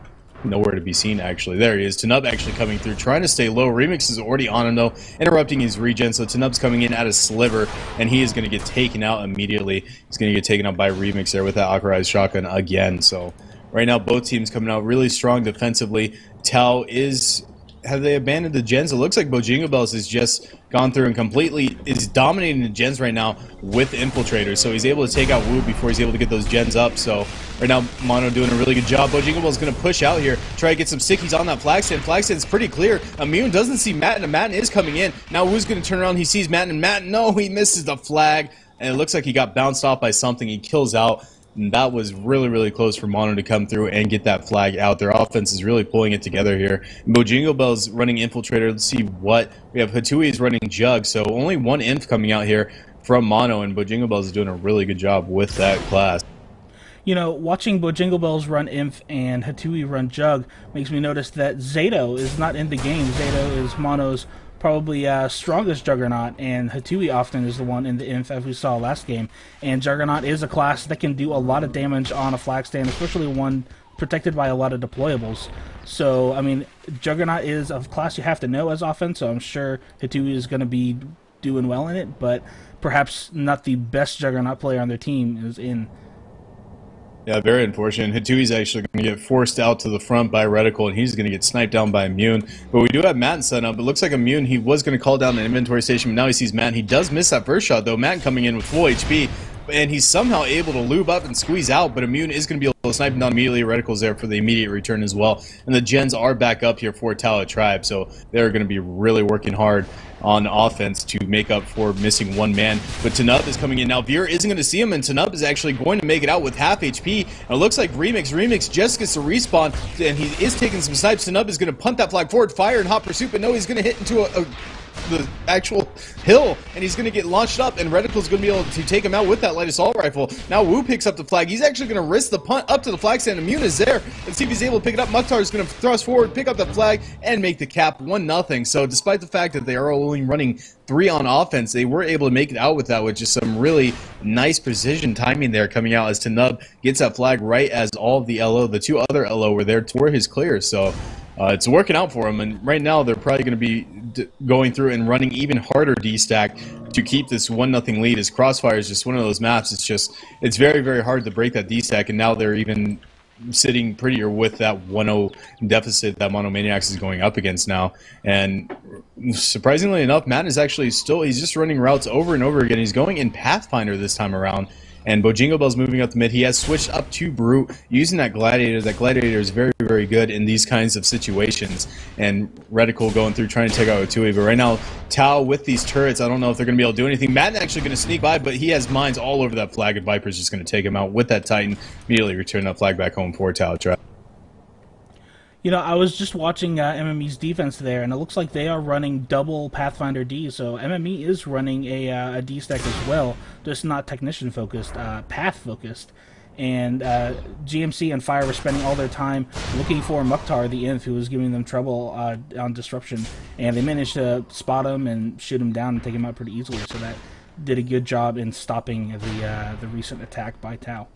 nowhere to be seen, actually. There he is. Tanub actually coming through, trying to stay low. Remix is already on him, though, interrupting his regen, so Tanub's coming in at a sliver, and he is going to get taken out immediately. He's going to get taken out by Remix there with that Authorized Shotgun again, so right now, both teams coming out really strong defensively. Tau is... Have they abandoned the gens? It looks like Jingle Bells has just gone through and completely is dominating the gens right now with Infiltrators. So he's able to take out Wu before he's able to get those gens up. So right now, Mono doing a really good job. Jingle Bells going to push out here, try to get some stickies on that flag stand. Flag stand's pretty clear. Immune doesn't see Matten, and Matten is coming in. Now Wu's going to turn around. He sees Matten, and Matten, no, he misses the flag. And it looks like he got bounced off by something. He kills out. And that was really, really close for Mono to come through and get that flag out. Their offense is really pulling it together here. Jingle Bell's running Infiltrator. Let's see what we have. Hatui is running Jug, so only one Inf coming out here from Mono, and Bojingo Bells is doing a really good job with that class. You know, watching Bojingo Bells run Inf and Hatui run Jug makes me notice that Zato is not in the game. Zato is Mono's probably strongest Juggernaut, and Hatui often is the one in the Inf, as we saw last game. And Juggernaut is a class that can do a lot of damage on a flag stand, especially one protected by a lot of deployables. So, I mean, Juggernaut is a class you have to know as offense, so I'm sure Hatui is going to be doing well in it, but perhaps not the best Juggernaut player on their team is in. Yeah, very unfortunate. Hatui's actually going to get forced out to the front by Reticle, and he's going to get sniped down by Immune. But we do have Matt set up. It looks like Immune, he was going to call down an inventory station, but now he sees Matt. He does miss that first shot, though. Matt coming in with full HP, and he's somehow able to lube up and squeeze out, but Immune is going to be able to snipe him down immediately. Reticle's there for the immediate return as well. And the gens are back up here for Tala Tribe, so they're going to be really working hard on offense to make up for missing one man. But Tanub is coming in now. Veer isn't going to see him, and Tanub is actually going to make it out with half HP. And it looks like Remix just gets to respawn, and he is taking some snipes. Tanub is going to punt that flag forward, fire in hot pursuit, but no, he's going to hit into the actual hill, and he's going to get launched up, and Reticle's going to be able to take him out with that light assault rifle. Now Wu picks up the flag. He's actually going to risk the punt up to the flag stand. Immune is there. Let's see if he's able to pick it up. Mukhtar is going to thrust forward, pick up the flag, and make the cap 1-0. So despite the fact that they are only running 3 on offense, they were able to make it out with that, with just some really nice precision timing there coming out as Tanub gets that flag right as all of the 2 other LO were there for his clear. So it's working out for him, and right now they're probably going to be going through and running even harder D-stack to keep this 1-0 lead, as Crossfire is just one of those maps. It's very, very hard to break that D-stack, and now they're even sitting prettier with that 1-0 deficit that Monomaniacs is going up against now. And surprisingly enough, Matt is actually he's just running routes over and over again. He's going in Pathfinder this time around. And Bojingo Bell's moving up the mid. He has switched up to Brute, using that Gladiator. That Gladiator is very, very good in these kinds of situations. And Reticle going through trying to take out Otui. But right now, Tau with these turrets, I don't know if they're going to be able to do anything. Matt actually going to sneak by, but he has mines all over that flag, and Viper's just going to take him out with that Titan. Immediately return that flag back home for Tau Tribe. You know, I was just watching MME's defense there, and it looks like they are running double Pathfinder D, so MME is running a D stack as well, just not technician focused, path focused. And GMC and Fire were spending all their time looking for Mukhtar, the Inf, who was giving them trouble on Disruption, and they managed to spot him and shoot him down and take him out pretty easily, so that did a good job in stopping the recent attack by Tau.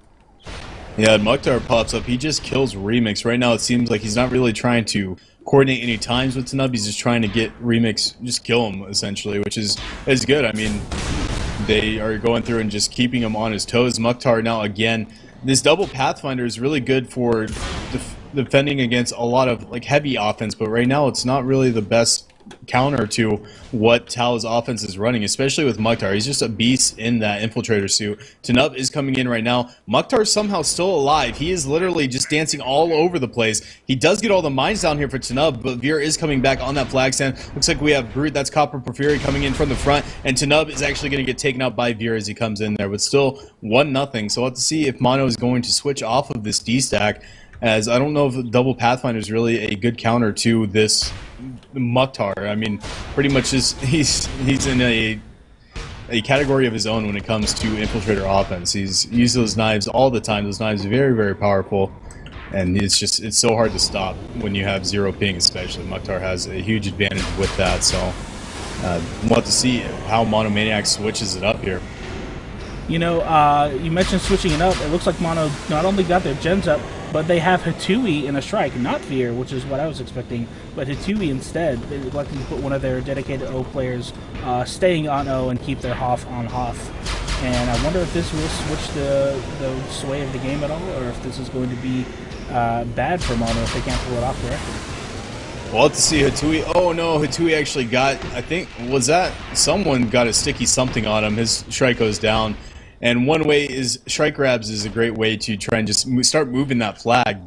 Yeah, Mukhtar pops up. He just kills Remix. Right now it seems like he's not really trying to coordinate any times with Tanub. He's just trying to get Remix, just kill him, essentially, which is good. I mean, they are going through and just keeping him on his toes. Mukhtar now, again, this double Pathfinder is really good for defending against a lot of heavy offense, but right now it's not really the best counter to what Tao's offense is running, especially with Mukhtar. He's just a beast in that infiltrator suit. Tanub is coming in right now. Mukhtar's somehow still alive. He is literally just dancing all over the place. He does get all the mines down here for Tanub, but Veer is coming back on that flag stand. Looks like we have Brute, that's Copper Porphyry, coming in from the front, and Tanub is actually going to get taken out by Veer as he comes in there, but still 1-0. So we'll have to see if Mono is going to switch off of this D-stack, as I don't know if double Pathfinder is really a good counter to this Mukhtar. I mean, pretty much he's in a category of his own when it comes to infiltrator offense. He's used those knives all the time. Those knives are very, very powerful, and it's so hard to stop when you have 0 ping, especially. Mukhtar has a huge advantage with that, so we'll have to see how Monomaniacs switches it up here. You know, you mentioned switching it up. It looks like Mono not only got their gens up, but they have Hatui in a strike, not Veer, which is what I was expecting, but Hatui instead. They elected to put one of their dedicated O players staying on O and keep their Hoff on Hoff. And I wonder if this will switch the sway of the game at all, or if this is going to be bad for Mono if they can't pull it off correctly. We'll have to see. Hatui. Oh no, Hatui actually got, I think, someone got a sticky something on him. His strike goes down. And one way is strike grabs is a great way to try and just start moving that flag,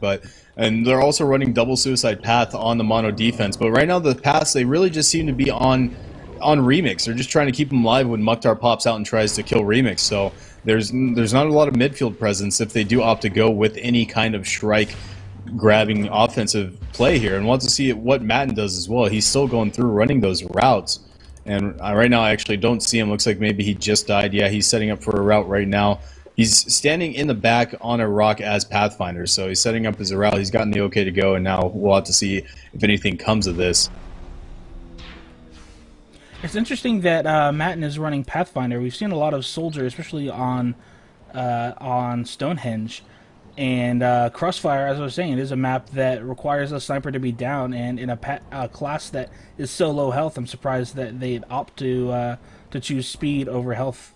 and they're also running double suicide path on the Mono defense. But right now the paths, they really just seem to be on Remix. They're just trying to keep him alive when Mukhtar pops out and tries to kill Remix. So there's not a lot of midfield presence if they do opt to go with any kind of strike grabbing offensive play here. And we'll have to see what Madden does as well. He's still going through running those routes. And right now I actually don't see him. Looks like maybe he just died. Yeah, he's setting up for a route right now. He's standing in the back on a rock as Pathfinder, so he's setting up as a route. He's gotten the okay to go, and now we'll have to see if anything comes of this. It's interesting that Matten is running Pathfinder. We've seen a lot of Soldier, especially on Stonehenge. And Crossfire, as I was saying, it is a map that requires a sniper to be down, and in a class that is so low health, I'm surprised that they'd opt to choose speed over health.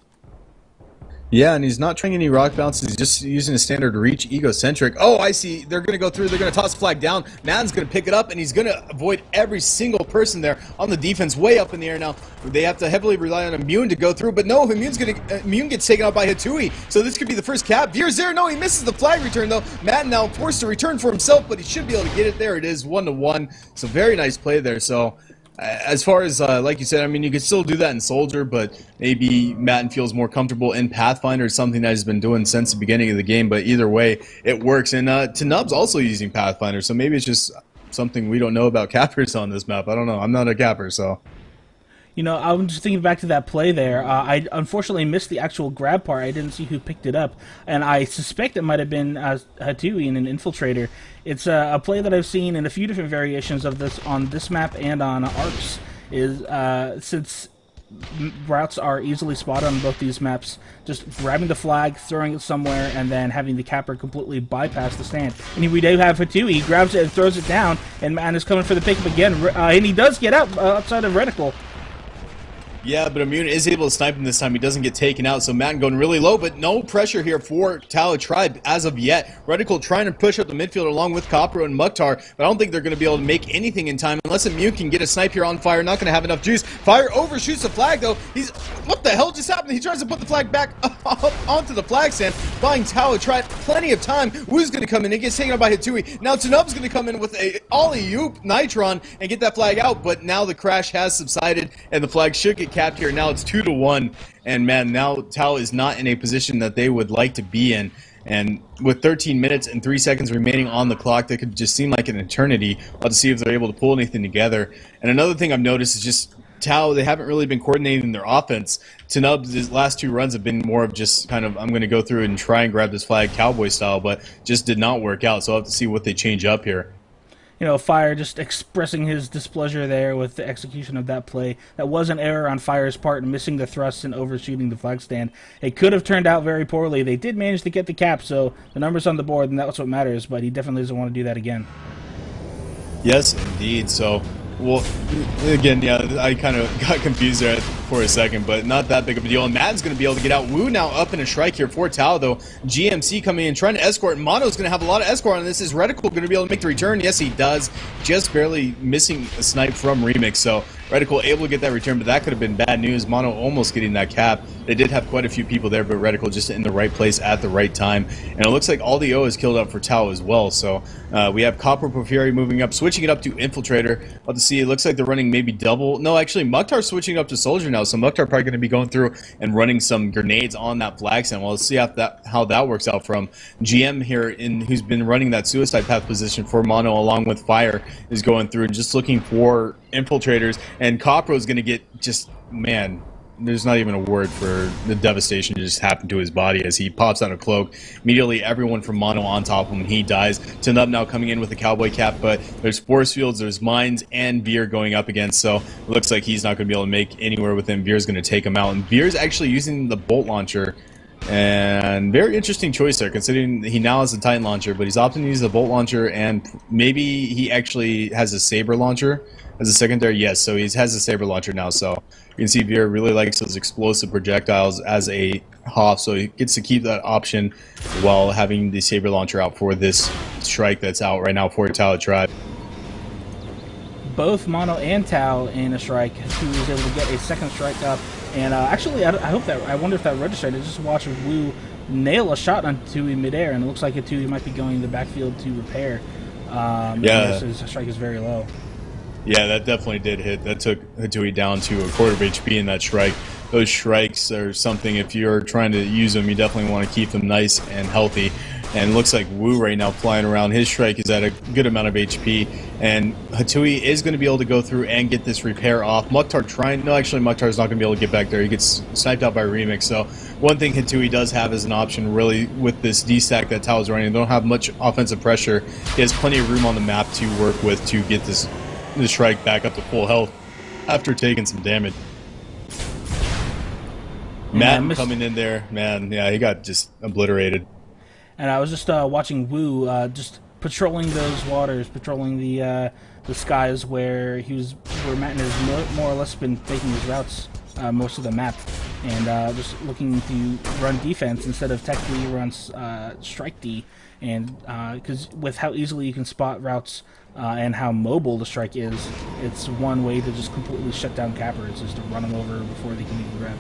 Yeah, and he's not trying any rock bounces. He's just using a standard reach, egocentric. Oh, I see. They're going to go through. They're going to toss the flag down. Madden's going to pick it up, and he's going to avoid every single person there on the defense, way up in the air now. They have to heavily rely on Immune to go through, but no, Immune gets taken out by Hatui, so this could be the first cap. Veer's there. No, he misses the flag return, though. Madden now forced to return for himself, but he should be able to get it. There it is, 1-1. So very nice play there. So as far as, like you said, I mean, you could still do that in Soldier, but maybe Matten feels more comfortable in Pathfinder. It's something that he's been doing since the beginning of the game, but either way, it works. And Tanub's also using Pathfinder, so maybe it's just something we don't know about cappers on this map. I don't know. I'm not a capper, so... You know, I'm just thinking back to that play there. I unfortunately missed the actual grab part. I didn't see who picked it up, and I suspect it might have been Hatui and an infiltrator. It's a play that I've seen in a few different variations of this on this map and on ARCs. Is since routes are easily spotted on both these maps, just grabbing the flag, throwing it somewhere, and then having the capper completely bypass the stand. And we do have Hatui. He grabs it and throws it down, and man is coming for the pickup again, and he does get out outside of reticle. Yeah, but Immune is able to snipe him this time. He doesn't get taken out, so Matten going really low, but no pressure here for Tau Tribe as of yet. Reticle trying to push up the midfield along with Copro and Mukhtar, but I don't think they're going to be able to make anything in time unless Immune can get a snipe here on Fire. Not going to have enough juice. Fire overshoots the flag, though. What the hell just happened? He tries to put the flag back up onto the flag stand, buying Tau Tribe plenty of time. Wu's going to come in. He gets taken out by Hatui. Now Tanub's going to come in with a ollie-oop Nitron and get that flag out, but now the crash has subsided, and the flag should get capped here. Now it's 2-1, and man, now Tau is not in a position that they would like to be in. And with 13 minutes and 3 seconds remaining on the clock, that could just seem like an eternity. We'll have to see if they're able to pull anything together. And another thing I've noticed is just Tau, they haven't really been coordinating their offense. Tanub's last 2 runs have been more of just kind of, I'm going to go through and try and grab this flag cowboy style, but just did not work out. So I'll have to see what they change up here. You know, Fire just expressing his displeasure there with the execution of that play. That was an error on Fire's part, missing the thrust and overshooting the flag stand. It could have turned out very poorly. They did manage to get the cap, so the numbers on the board, and that's what matters, but he definitely doesn't want to do that again. Yes, indeed. So, well, again, yeah, I kind of got confused there for a second, but not that big of a deal. And Madden's going to be able to get out. Wu now up in a strike here for Tau, though. GMC coming in, trying to escort. Mono's going to have a lot of escort on this. Is Reticle going to be able to make the return? Yes, he does. Just barely missing a snipe from Remix, so Reticle able to get that return, but that could have been bad news. Mono almost getting that cap. They did have quite a few people there, but Reticle just in the right place at the right time. And it looks like all the O is killed up for Tau as well. So we have Copper Porphyry moving up, switching it up to Infiltrator. We'll have to see. It looks like they're running maybe double. No, actually, Mukhtar's switching up to Soldier now. So Mukhtar probably going to be going through and running some grenades on that flag stand. Well, let's see how that works out from GM here, who's been running that suicide path position for Mono along with Fire, is going through and just looking for infiltrators. And Copro is going to get just, man, there's not even a word for the devastation that just happened to his body as he pops out a cloak. Immediately, everyone from Mono on top of him, he dies. Tanub now coming in with a cowboy cap, but there's force fields, there's mines, and Veer going up against, so it looks like he's not going to be able to make anywhere with him. Veer's going to take him out, and Veer's actually using the bolt launcher. And very interesting choice there, considering he now has a Titan launcher, but he's opting to use the bolt launcher, and maybe he actually has a saber launcher as a secondary. Yes, so he has a saber launcher now, so you can see Veer really likes those explosive projectiles as a Hoff, so he gets to keep that option while having the saber launcher out for this strike that's out right now for Tau Tribe. Both Mono and Tau in a strike, who was able to get a second strike up. And actually, I wonder if that registered. I just watched Wu nail a shot on Tui midair, and it looks like Tui might be going in the backfield to repair. Yeah. His strike is very low. Yeah, that definitely did hit. That took Hatui down to a quarter of HP in that strike. Those strikes are something, if you're trying to use them, you definitely want to keep them nice and healthy. And it looks like Wu right now flying around. His strike is at a good amount of HP. And Hatui is going to be able to go through and get this repair off. Mukhtar trying... No, actually, Mukhtar's not going to be able to get back there. He gets sniped out by Remix. So one thing Hatui does have as an option, really, with this D-stack that Tao is running, they don't have much offensive pressure. He has plenty of room on the map to work with to get this strike back up to full health after taking some damage. Matt coming in there, man, yeah, he got just obliterated. And I was just watching Wu just patrolling those waters, patrolling the skies where Matt has more or less been taking his routes most of the map, and just looking to run defense instead of technically he runs strike D, and because with how easily you can spot routes and how mobile the strike is, it's one way to just completely shut down cappers is to run them over before they can even grab.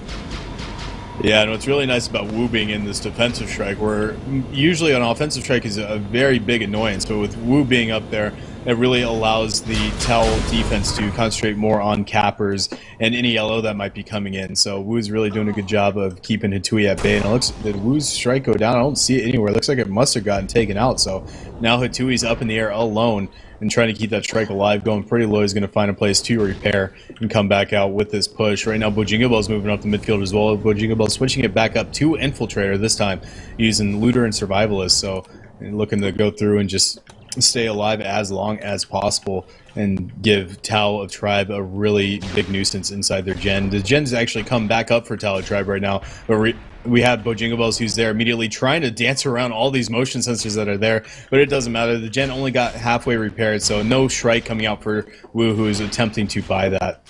Yeah, and what's really nice about Wu being in this defensive strike, where usually an offensive strike is a very big annoyance, but with Wu being up there, it really allows the Tau defense to concentrate more on cappers and any yellow that might be coming in. So Wu's really doing a good job of keeping Hatui at bay. And it looks, did Wu's strike go down? I don't see it anywhere. It looks like it must have gotten taken out. So now Hatui's up in the air alone and trying to keep that strike alive, going pretty low. He's going to find a place to repair and come back out with this push. Right now, Bojingabel's moving up the midfield as well. Bojingabel switching it back up to Infiltrator this time, using Looter and Survivalist. So looking to go through and just stay alive as long as possible and give Tau of Tribe a really big nuisance inside their gen. The gen's actually come back up for Tau of Tribe right now, but we have Bojingabels who's there immediately trying to dance around all these motion sensors that are there, but it doesn't matter. The gen only got halfway repaired, so no Shrike coming out for Wu, who is attempting to buy that.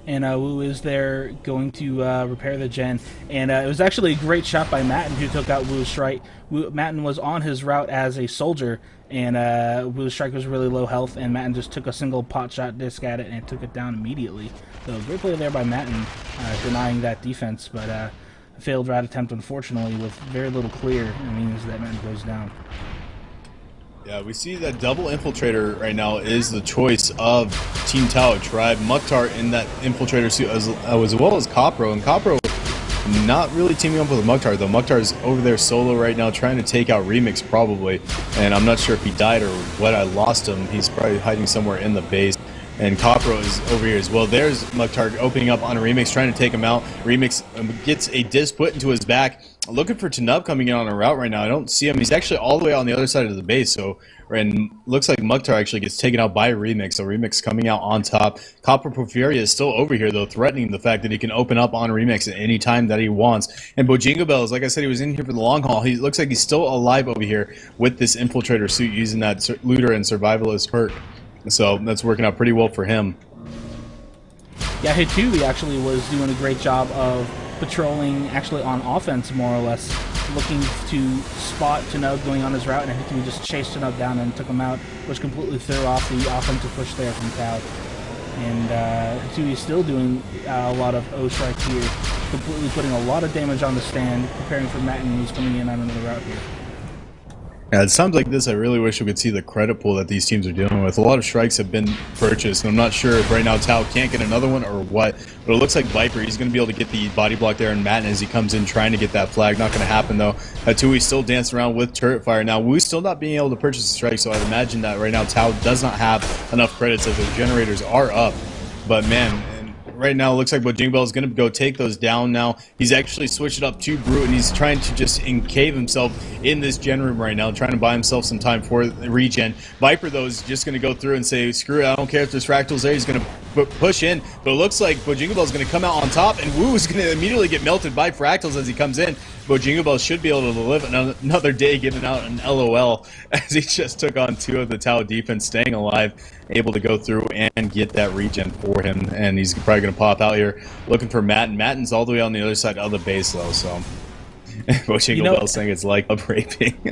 And Wu is there going to repair the gen. And it was actually a great shot by Matten who took out Wu's strike. Matten was on his route as a soldier, and Wu's strike was really low health, and Matten just took a single pot shot disc at it and took it down immediately. So great play there by Matten, denying that defense, but a failed rat attempt, unfortunately, with very little clear. It means that Matten goes down. Yeah, we see that double Infiltrator right now is the choice of Team Tau Tribe. Mukhtar in that Infiltrator suit as well as Kopro. And Kopro not really teaming up with Mukhtar, though. Mukhtar's over there solo right now trying to take out Remix probably. And I'm not sure if he died or what. I lost him. He's probably hiding somewhere in the base. And Kopro is over here as well. There's Mukhtar opening up on Remix, trying to take him out. Remix gets a disc put into his back. Looking for Tanub coming in on a route right now. I don't see him. He's actually all the way on the other side of the base. So, and looks like Mukhtar actually gets taken out by Remix. So Remix coming out on top. Copper Porphyria is still over here, though, threatening the fact that he can open up on Remix at any time that he wants. And Bojingabel, like I said, he was in here for the long haul. He looks like he's still alive over here with this Infiltrator suit using that Looter and Survivalist perk. So that's working out pretty well for him. Yeah, Hitui actually was doing a great job of patrolling actually on offense, more or less, looking to spot Tanub going on his route, and Hitui just chased Tanub down and took him out, which completely threw off the offensive push there from Tau. And Hitui is still doing a lot of O-strike here, completely putting a lot of damage on the stand, preparing for Matten, who's coming in on another route here. Yeah, it sounds like this. I really wish we could see the credit pool that these teams are dealing with. A lot of strikes have been purchased, and I'm not sure if right now Tau can't get another one or what, but it looks like Viper, he's going to be able to get the body block there, and Matten as he comes in trying to get that flag. Not going to happen, though. Hatui still dancing around with turret fire. Now, Wu's still not being able to purchase a strike, so I'd imagine that right now Tau does not have enough credits as their generators are up. But, man, right now, it looks like Bojingbel is going to go take those down now. He's actually switched it up to Brute, and he's trying to just encave himself in this gen room right now, trying to buy himself some time for the regen. Viper, though, is just going to go through and say, screw it, I don't care if there's fractals there. He's going to push in, but it looks like Bojingbel is going to come out on top, and Wu is going to immediately get melted by fractals as he comes in. Bojingbel should be able to live another day giving out an LOL as he just took on two of the Tau defense, staying alive, able to go through and get that regen for him. And he's probably going to pop out here looking for Matten. Matten's all the way on the other side of the base, though, so Bojingbel saying it's like up raping.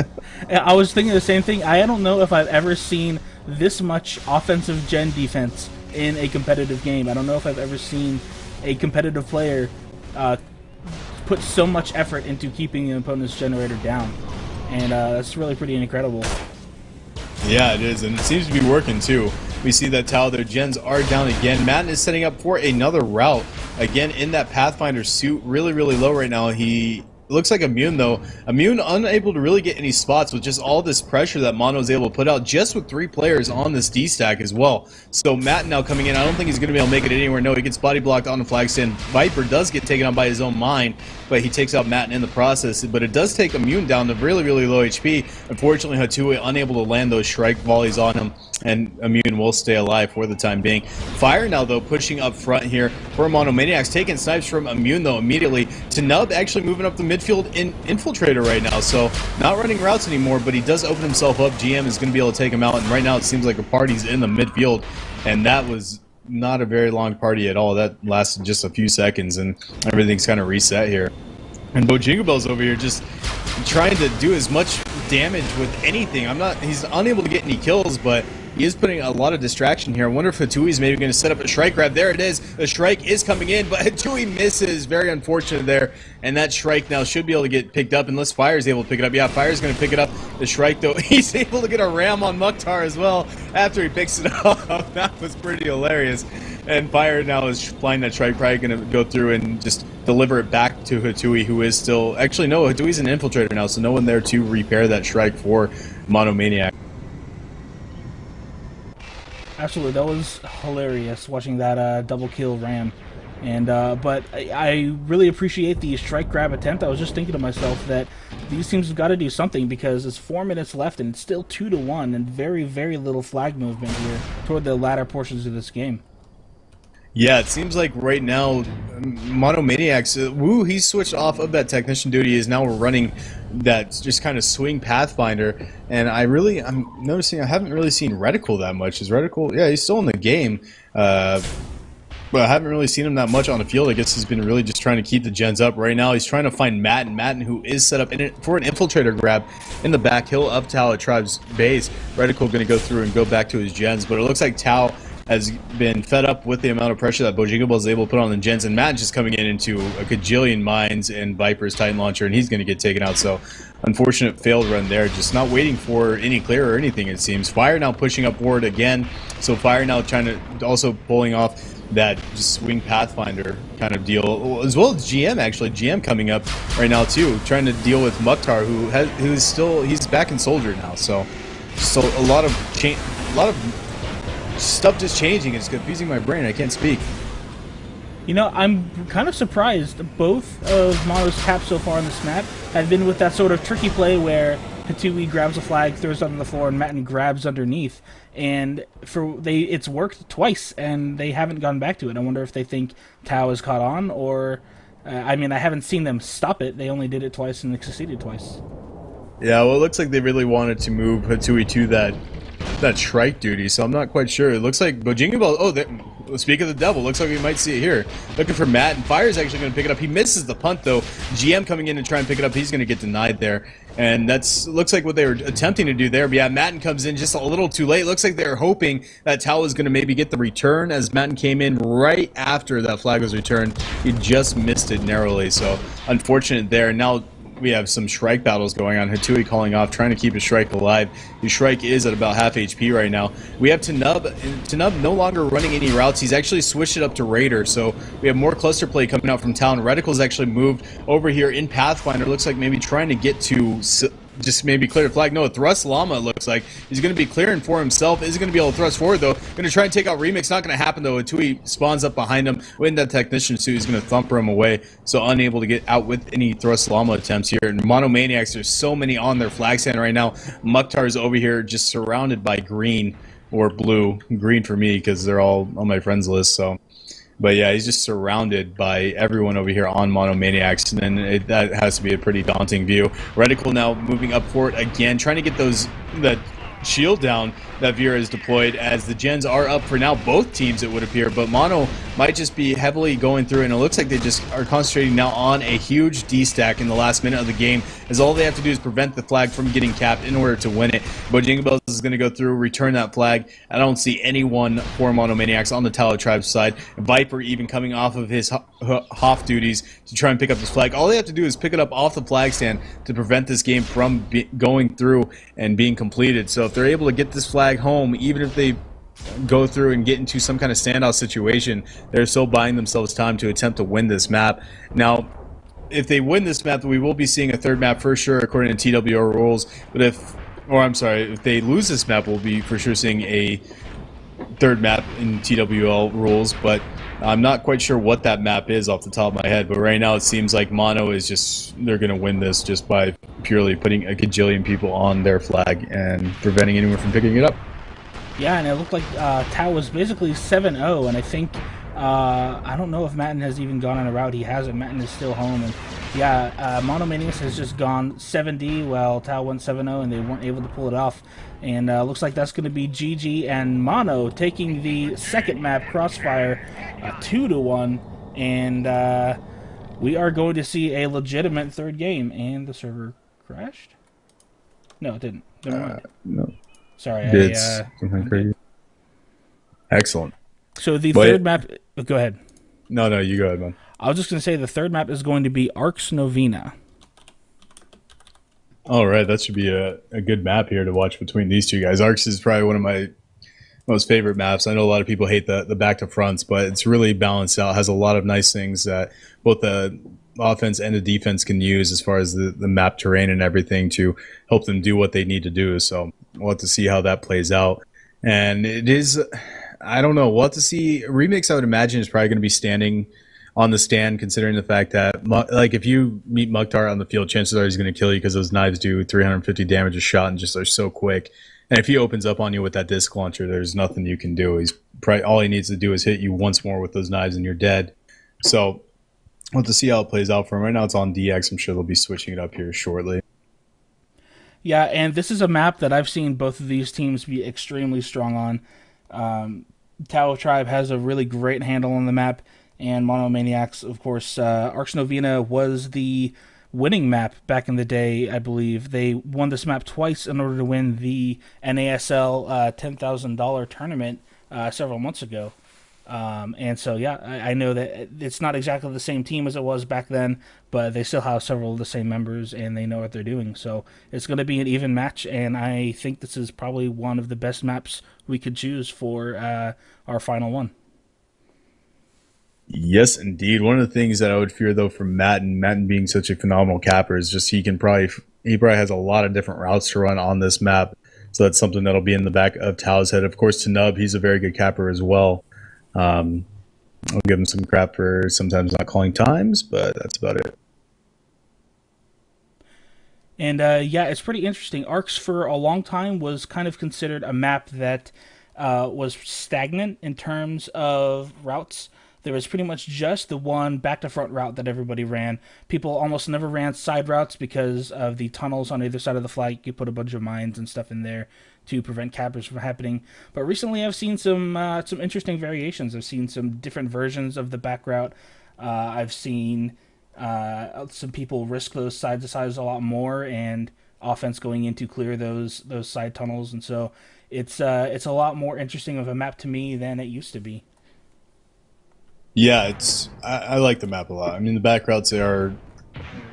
I was thinking the same thing. I don't know if I've ever seen this much offensive gen defense in a competitive game. I don't know if I've ever seen a competitive player put so much effort into keeping an opponent's generator down, and that's really pretty incredible. Yeah, it is, and it seems to be working too. We see that Tau, their gens are down again. Matten is setting up for another route, again in that Pathfinder suit, really, really low right now. He looks like Immune, though. Immune unable to really get any spots with just all this pressure that Mono is able to put out just with 3 players on this D stack as well. So Matt now coming in, I don't think he's going to be able to make it anywhere. No, he gets body blocked on the flag stand. Viper does get taken on by his own mine, but he takes out Matt in the process. But it does take Immune down to really, really low HP. Unfortunately, Hatui unable to land those strike volleys on him, and Immune will stay alive for the time being. Fire now, though, pushing up front here for Monomaniacs, taking snipes from Immune, though, immediately to Nub, actually moving up the midfield in Infiltrator right now. So not running routes anymore, but he does open himself up. GM is going to be able to take him out, and right now it seems like a party's in the midfield, and that was not a very long party at all. That lasted just a few seconds, and everything's kind of reset here. And Bojingabel's over here just trying to do as much damage with anything. He's unable to get any kills, but he is putting a lot of distraction here. I wonder if Hatui's maybe going to set up a strike grab. There it is. The strike is coming in, but Hatui misses. Very unfortunate there. And that strike now should be able to get picked up unless Fire is able to pick it up. Yeah, Fire's going to pick it up. The strike, though, he's able to get a ram on Mukhtar as well after he picks it up. That was pretty hilarious. And Fire now is flying that strike, probably going to go through and just deliver it back to Hatui, who is still... Actually, no, Hatui's an infiltrator now, so no one there to repair that strike for Monomaniac. Absolutely, that was hilarious watching that double kill ram. And but I really appreciate the strike grab attempt. I was just thinking to myself that these teams have got to do something because there's 4 minutes left and it's still 2-1 and very, very little flag movement here toward the latter portions of this game. Yeah, it seems like right now, Monomaniacs, Wu, he's switched off of that technician duty, is now running that just kind of swing Pathfinder, and I'm noticing I haven't really seen Reticle that much. Is Reticle, yeah, he's still in the game, but I haven't really seen him that much on the field. I guess he's been really just trying to keep the gens up. Right now, he's trying to find Matten, who is set up in it for an infiltrator grab in the back. He'll up Tao at Tribe's base. Reticle going to go through and go back to his gens, but it looks like Tao has been fed up with the amount of pressure that Bojingabel is able to put on the gens, and Matt just coming in into a gajillion mines and Viper's Titan Launcher, and he's going to get taken out. So unfortunate failed run there, just not waiting for any clear or anything, it seems. Fire now pushing up forward again, so Fire now trying to also pulling off that just swing Pathfinder kind of deal, as well as GM. Actually, GM coming up right now too, trying to deal with Mukhtar, he's back in Soldier now. So a lot of stuff just changing. It's confusing my brain. I can't speak. You know, I'm kind of surprised. Both of Mono's caps so far on this map have been with that sort of tricky play where Hatui grabs a flag, throws it on the floor, and Matten grabs underneath. And it's worked twice, and they haven't gone back to it. I wonder if they think Tao is caught on, or... I mean, I haven't seen them stop it. They only did it twice, and they succeeded twice. Yeah, well, it looks like they really wanted to move Hatui to that strike duty, so I'm not quite sure. It looks like Bojingabel, speak of the devil, looks like we might see it here. Looking for Matt, and Fire's actually going to pick it up. He misses the punt, though. GM coming in and trying to pick it up. He's going to get denied there. And looks like what they were attempting to do there. But yeah, Matten comes in just a little too late. Looks like they were hoping that Tao was going to maybe get the return, as Matten came in right after that flag was returned. He just missed it narrowly, so unfortunate there. Now we have some Shrike battles going on. Hatui calling off, trying to keep his Shrike alive. His Shrike is at about half HP right now. We have Tanub. Tanub no longer running any routes. He's actually switched it up to Raider, so we have more cluster play coming out from Town. Reticle's actually moved over here in Pathfinder. Looks like maybe trying to get to just maybe clear the flag. No, Thrust Llama, it looks like. He's going to be clearing for himself. Isn't going to be able to thrust forward, though. Going to try and take out Remix. Not going to happen, though. Hatui spawns up behind him. With that Technician suit, he's going to thumper him away. So unable to get out with any Thrust Llama attempts here. And Monomaniacs, there's so many on their flag stand right now. Mukhtar's over here just surrounded by green or blue. Green for me because they're all on my friends list, so... But yeah, he's just surrounded by everyone over here on Monomaniacs, and that has to be a pretty daunting view. Reticle now moving up for it again, trying to get that shield down that Vera is deployed, as the gens are up for now both teams, it would appear, but Mono might just be heavily going through, and it looks like they just are concentrating now on a huge D-stack in the last minute of the game, as all they have to do is prevent the flag from getting capped in order to win it. Bojingabel is going to go through, return that flag. I don't see anyone for Monomaniacs on the Talo Tribe side. Viper even coming off of his Hoff duties to try and pick up this flag. All they have to do is pick it up off the flag stand to prevent this game from going through and being completed. So if they're able to get this flag home, even if they go through and get into some kind of standout situation, they're still buying themselves time to attempt to win this map. Now, if they win this map, we will be seeing a third map for sure, according to TWO rules. But if they lose this map, we'll be for sure seeing a third map in TWL rules. But I'm not quite sure what that map is off the top of my head. But right now, it seems like Mono is they're going to win this just by purely putting a gajillion people on their flag and preventing anyone from picking it up. Yeah, and it looked like Tao was basically 7-0, and I think I don't know if Matten has even gone on a route. He hasn't. Matten is still home, and yeah, Monomaniacs has just gone 7D while Tao went 7-0, and they weren't able to pull it off. And looks like that's going to be GG and Mono taking the second map, Crossfire, 2-1, and we are going to see a legitimate third game. And the server crashed? No, it didn't. Never mind. No. Sorry, something crazy. Excellent. So the third map. Go ahead. No, you go ahead, man. I was just going to say the third map is going to be Arx Novena. All right, that should be a good map here to watch between these two guys. Arx is probably one of my most favorite maps. I know a lot of people hate the back to fronts, but it's really balanced out. Has a lot of nice things that both the offense and the defense can use as far as the map terrain and everything to help them do what they need to do. So we'll have to see how that plays out. And it is, I don't know, we'll have to see. Remix, I would imagine, is probably going to be standing on the stand, considering the fact that, like, if you meet Mukhtar on the field, chances are he's going to kill you because those knives do 350 damage a shot and just are so quick. And if he opens up on you with that disc launcher, there's nothing you can do. He's probably, all he needs to do is hit you once more with those knives and you're dead. So we'll have to see how it plays out for him. Right now it's on DX. I'm sure they'll be switching it up here shortly. Yeah, and this is a map that I've seen both of these teams be extremely strong on. Tao Tribe has a really great handle on the map, and Monomaniacs, of course, Arx Novena was the winning map back in the day, I believe. They won this map twice in order to win the NASL $10,000 tournament several months ago. And so, yeah, I know that it's not exactly the same team as it was back then, but they still have several of the same members, and they know what they're doing. So it's going to be an even match, and I think this is probably one of the best maps we could choose for our final one. Yes, indeed. One of the things that I would fear, though, from Matten being such a phenomenal capper, is just he probably has a lot of different routes to run on this map. So that's something that'll be in the back of Tao's head. Of course, to Nub, he's a very good capper as well. I'll give him some crap for sometimes not calling times, but that's about it. And yeah, it's pretty interesting. Arx for a long time was kind of considered a map that was stagnant in terms of routes. There was pretty much just the one back-to-front route that everybody ran. People almost never ran side routes because of the tunnels on either side of the flight. You put a bunch of mines and stuff in there to prevent cappers from happening. But recently I've seen some interesting variations. I've seen some different versions of the back route. I've seen some people risk those side to sides a lot more, and offense going in to clear those side tunnels. And so it's a lot more interesting of a map to me than it used to be. Yeah, I like the map a lot. I mean, the back routes, they are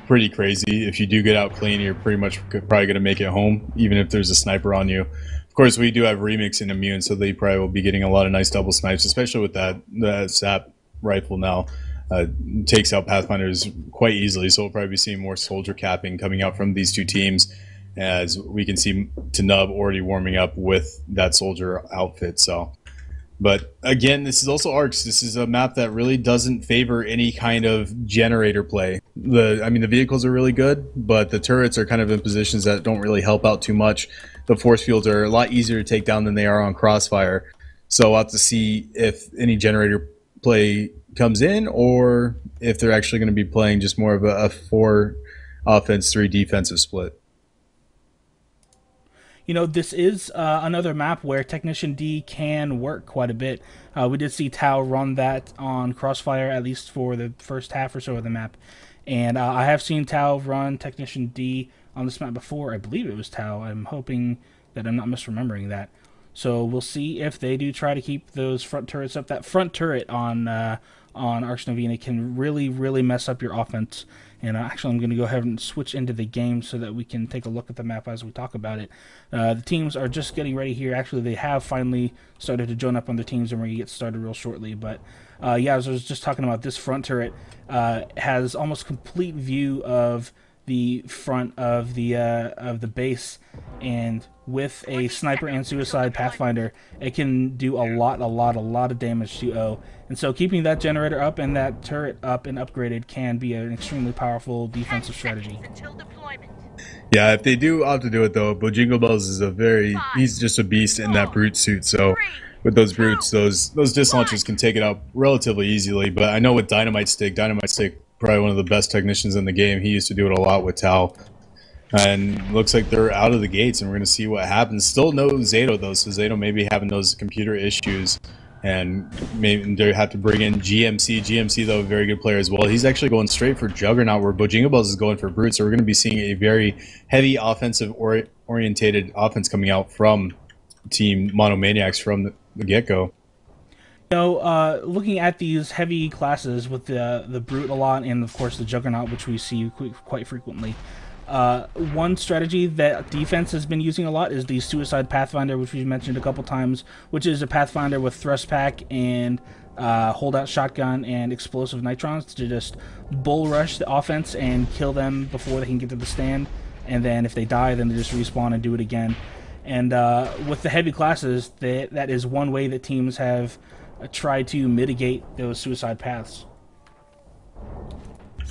pretty crazy. If you do get out clean, you're pretty much probably going to make it home, even if there's a sniper on you. Of course, we do have Remix and Immune, so they probably will be getting a lot of nice double snipes, especially with that SAP rifle now. Takes out Pathfinders quite easily, so we'll probably be seeing more soldier capping coming out from these two teams, as we can see Tanub already warming up with that soldier outfit. So, but again, this is also Arx. This is a map that really doesn't favor any kind of generator play. The vehicles are really good, but the turrets are kind of in positions that don't really help out too much. The force fields are a lot easier to take down than they are on Crossfire. So we'll have to see if any generator play comes in, or if they're actually going to be playing just more of a 4 offense, 3 defensive split. You know, this is another map where Technician D can work quite a bit. We did see Tao run that on Crossfire, at least for the first half or so of the map. And I have seen Tao run Technician D on this map before. I believe it was Tao. I'm hoping that I'm not misremembering that. So we'll see if they do try to keep those front turrets up. That front turret on Arx Novena can really, really mess up your offense. And actually, I'm going to go ahead and switch into the game so that we can take a look at the map as we talk about it. The teams are just getting ready here. Actually, they have finally started to join up on their teams, and we're going to get started real shortly. But yeah, as I was just talking about, this front turret has almost complete view of the front of the base, and with a sniper and suicide pathfinder, it can do a lot of damage to O. And so keeping that generator up and that turret up and upgraded can be an extremely powerful defensive strategy. Yeah, if they do opt to do it though, Bojingo Bells is he's just a beast in that brute suit, so with those brutes, those disc launchers can take it out relatively easily. But I know with Dynamite Stick, probably one of the best technicians in the game. He used to do it a lot with Tau. And looks like they're out of the gates, and we're going to see what happens. Still no Zato, though, so Zato may be having those computer issues. And maybe they have to bring in GMC. GMC, though, a very good player as well. He's actually going straight for Juggernaut, where Bojingo Bells is going for Brute. So we're going to be seeing a very heavy offensive orientated offense coming out from Team Monomaniacs from the get-go. Looking at these heavy classes with the Brute a lot, and of course the Juggernaut, which we see quite frequently, one strategy that defense has been using a lot is the Suicide Pathfinder, which we've mentioned a couple times, which is a Pathfinder with Thrust Pack and Holdout Shotgun and Explosive Nitrons to just bull rush the offense and kill them before they can get to the stand. And then if they die, then they just respawn and do it again. And with the heavy classes, that is one way that teams have tried to mitigate those suicide paths.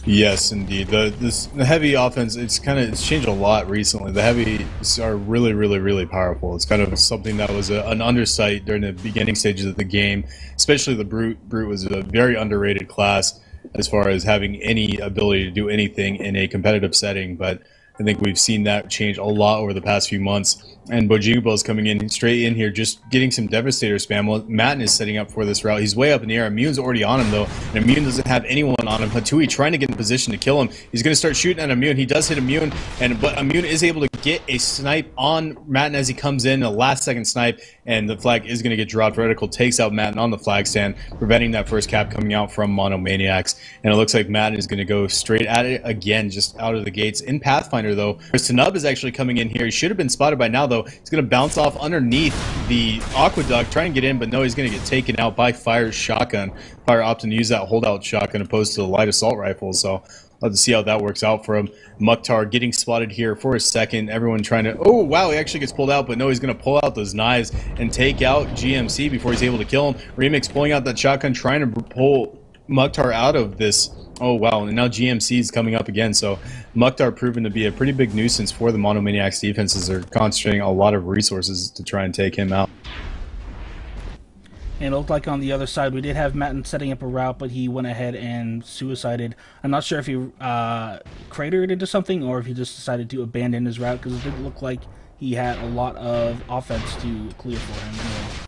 Yes, indeed. The heavy offense, it's changed a lot recently. The heavies are really powerful. It's kind of something that was an undersight during the beginning stages of the game. Especially the Brute. Brute was a very underrated class as far as having any ability to do anything in a competitive setting, but I think we've seen that change a lot over the past few months. And Bojingo is coming in straight in here, just getting some Devastator spam. Well, Matten is setting up for this route. He's way up in the air. Immune's already on him, though. And Immune doesn't have anyone on him. Hatui trying to get in position to kill him. He's going to start shooting at Immune. He does hit Immune, but Immune is able to get a snipe on Matten as he comes in, a last-second snipe, and the flag is going to get dropped. Reticle takes out Matten on the flag stand, preventing that first cap coming out from Monomaniacs. And it looks like Matten is going to go straight at it again, just out of the gates. In Pathfinder, though, Tanub is actually coming in here. He should have been spotted by now, though. He's going to bounce off underneath the Aqueduct, trying to get in, but no, he's going to get taken out by Fire's shotgun. Fire opting to use that holdout shotgun opposed to the light assault rifle, so I'll have to see how that works out for him. Mukhtar getting spotted here for a second. Everyone trying to... Oh, wow, he actually gets pulled out, but no, he's going to pull out those knives and take out GMC before he's able to kill him. Remix pulling out that shotgun, trying to pull Mukhtar out of this. Oh, wow, and now GMC is coming up again, so Mukhtar proven to be a pretty big nuisance for the Monomaniacs defenses. They're concentrating a lot of resources to try and take him out. And it looked like on the other side, we did have Matten setting up a route, but he went ahead and suicided. I'm not sure if he cratered into something or if he just decided to abandon his route, because it didn't look like he had a lot of offense to clear for him anyway.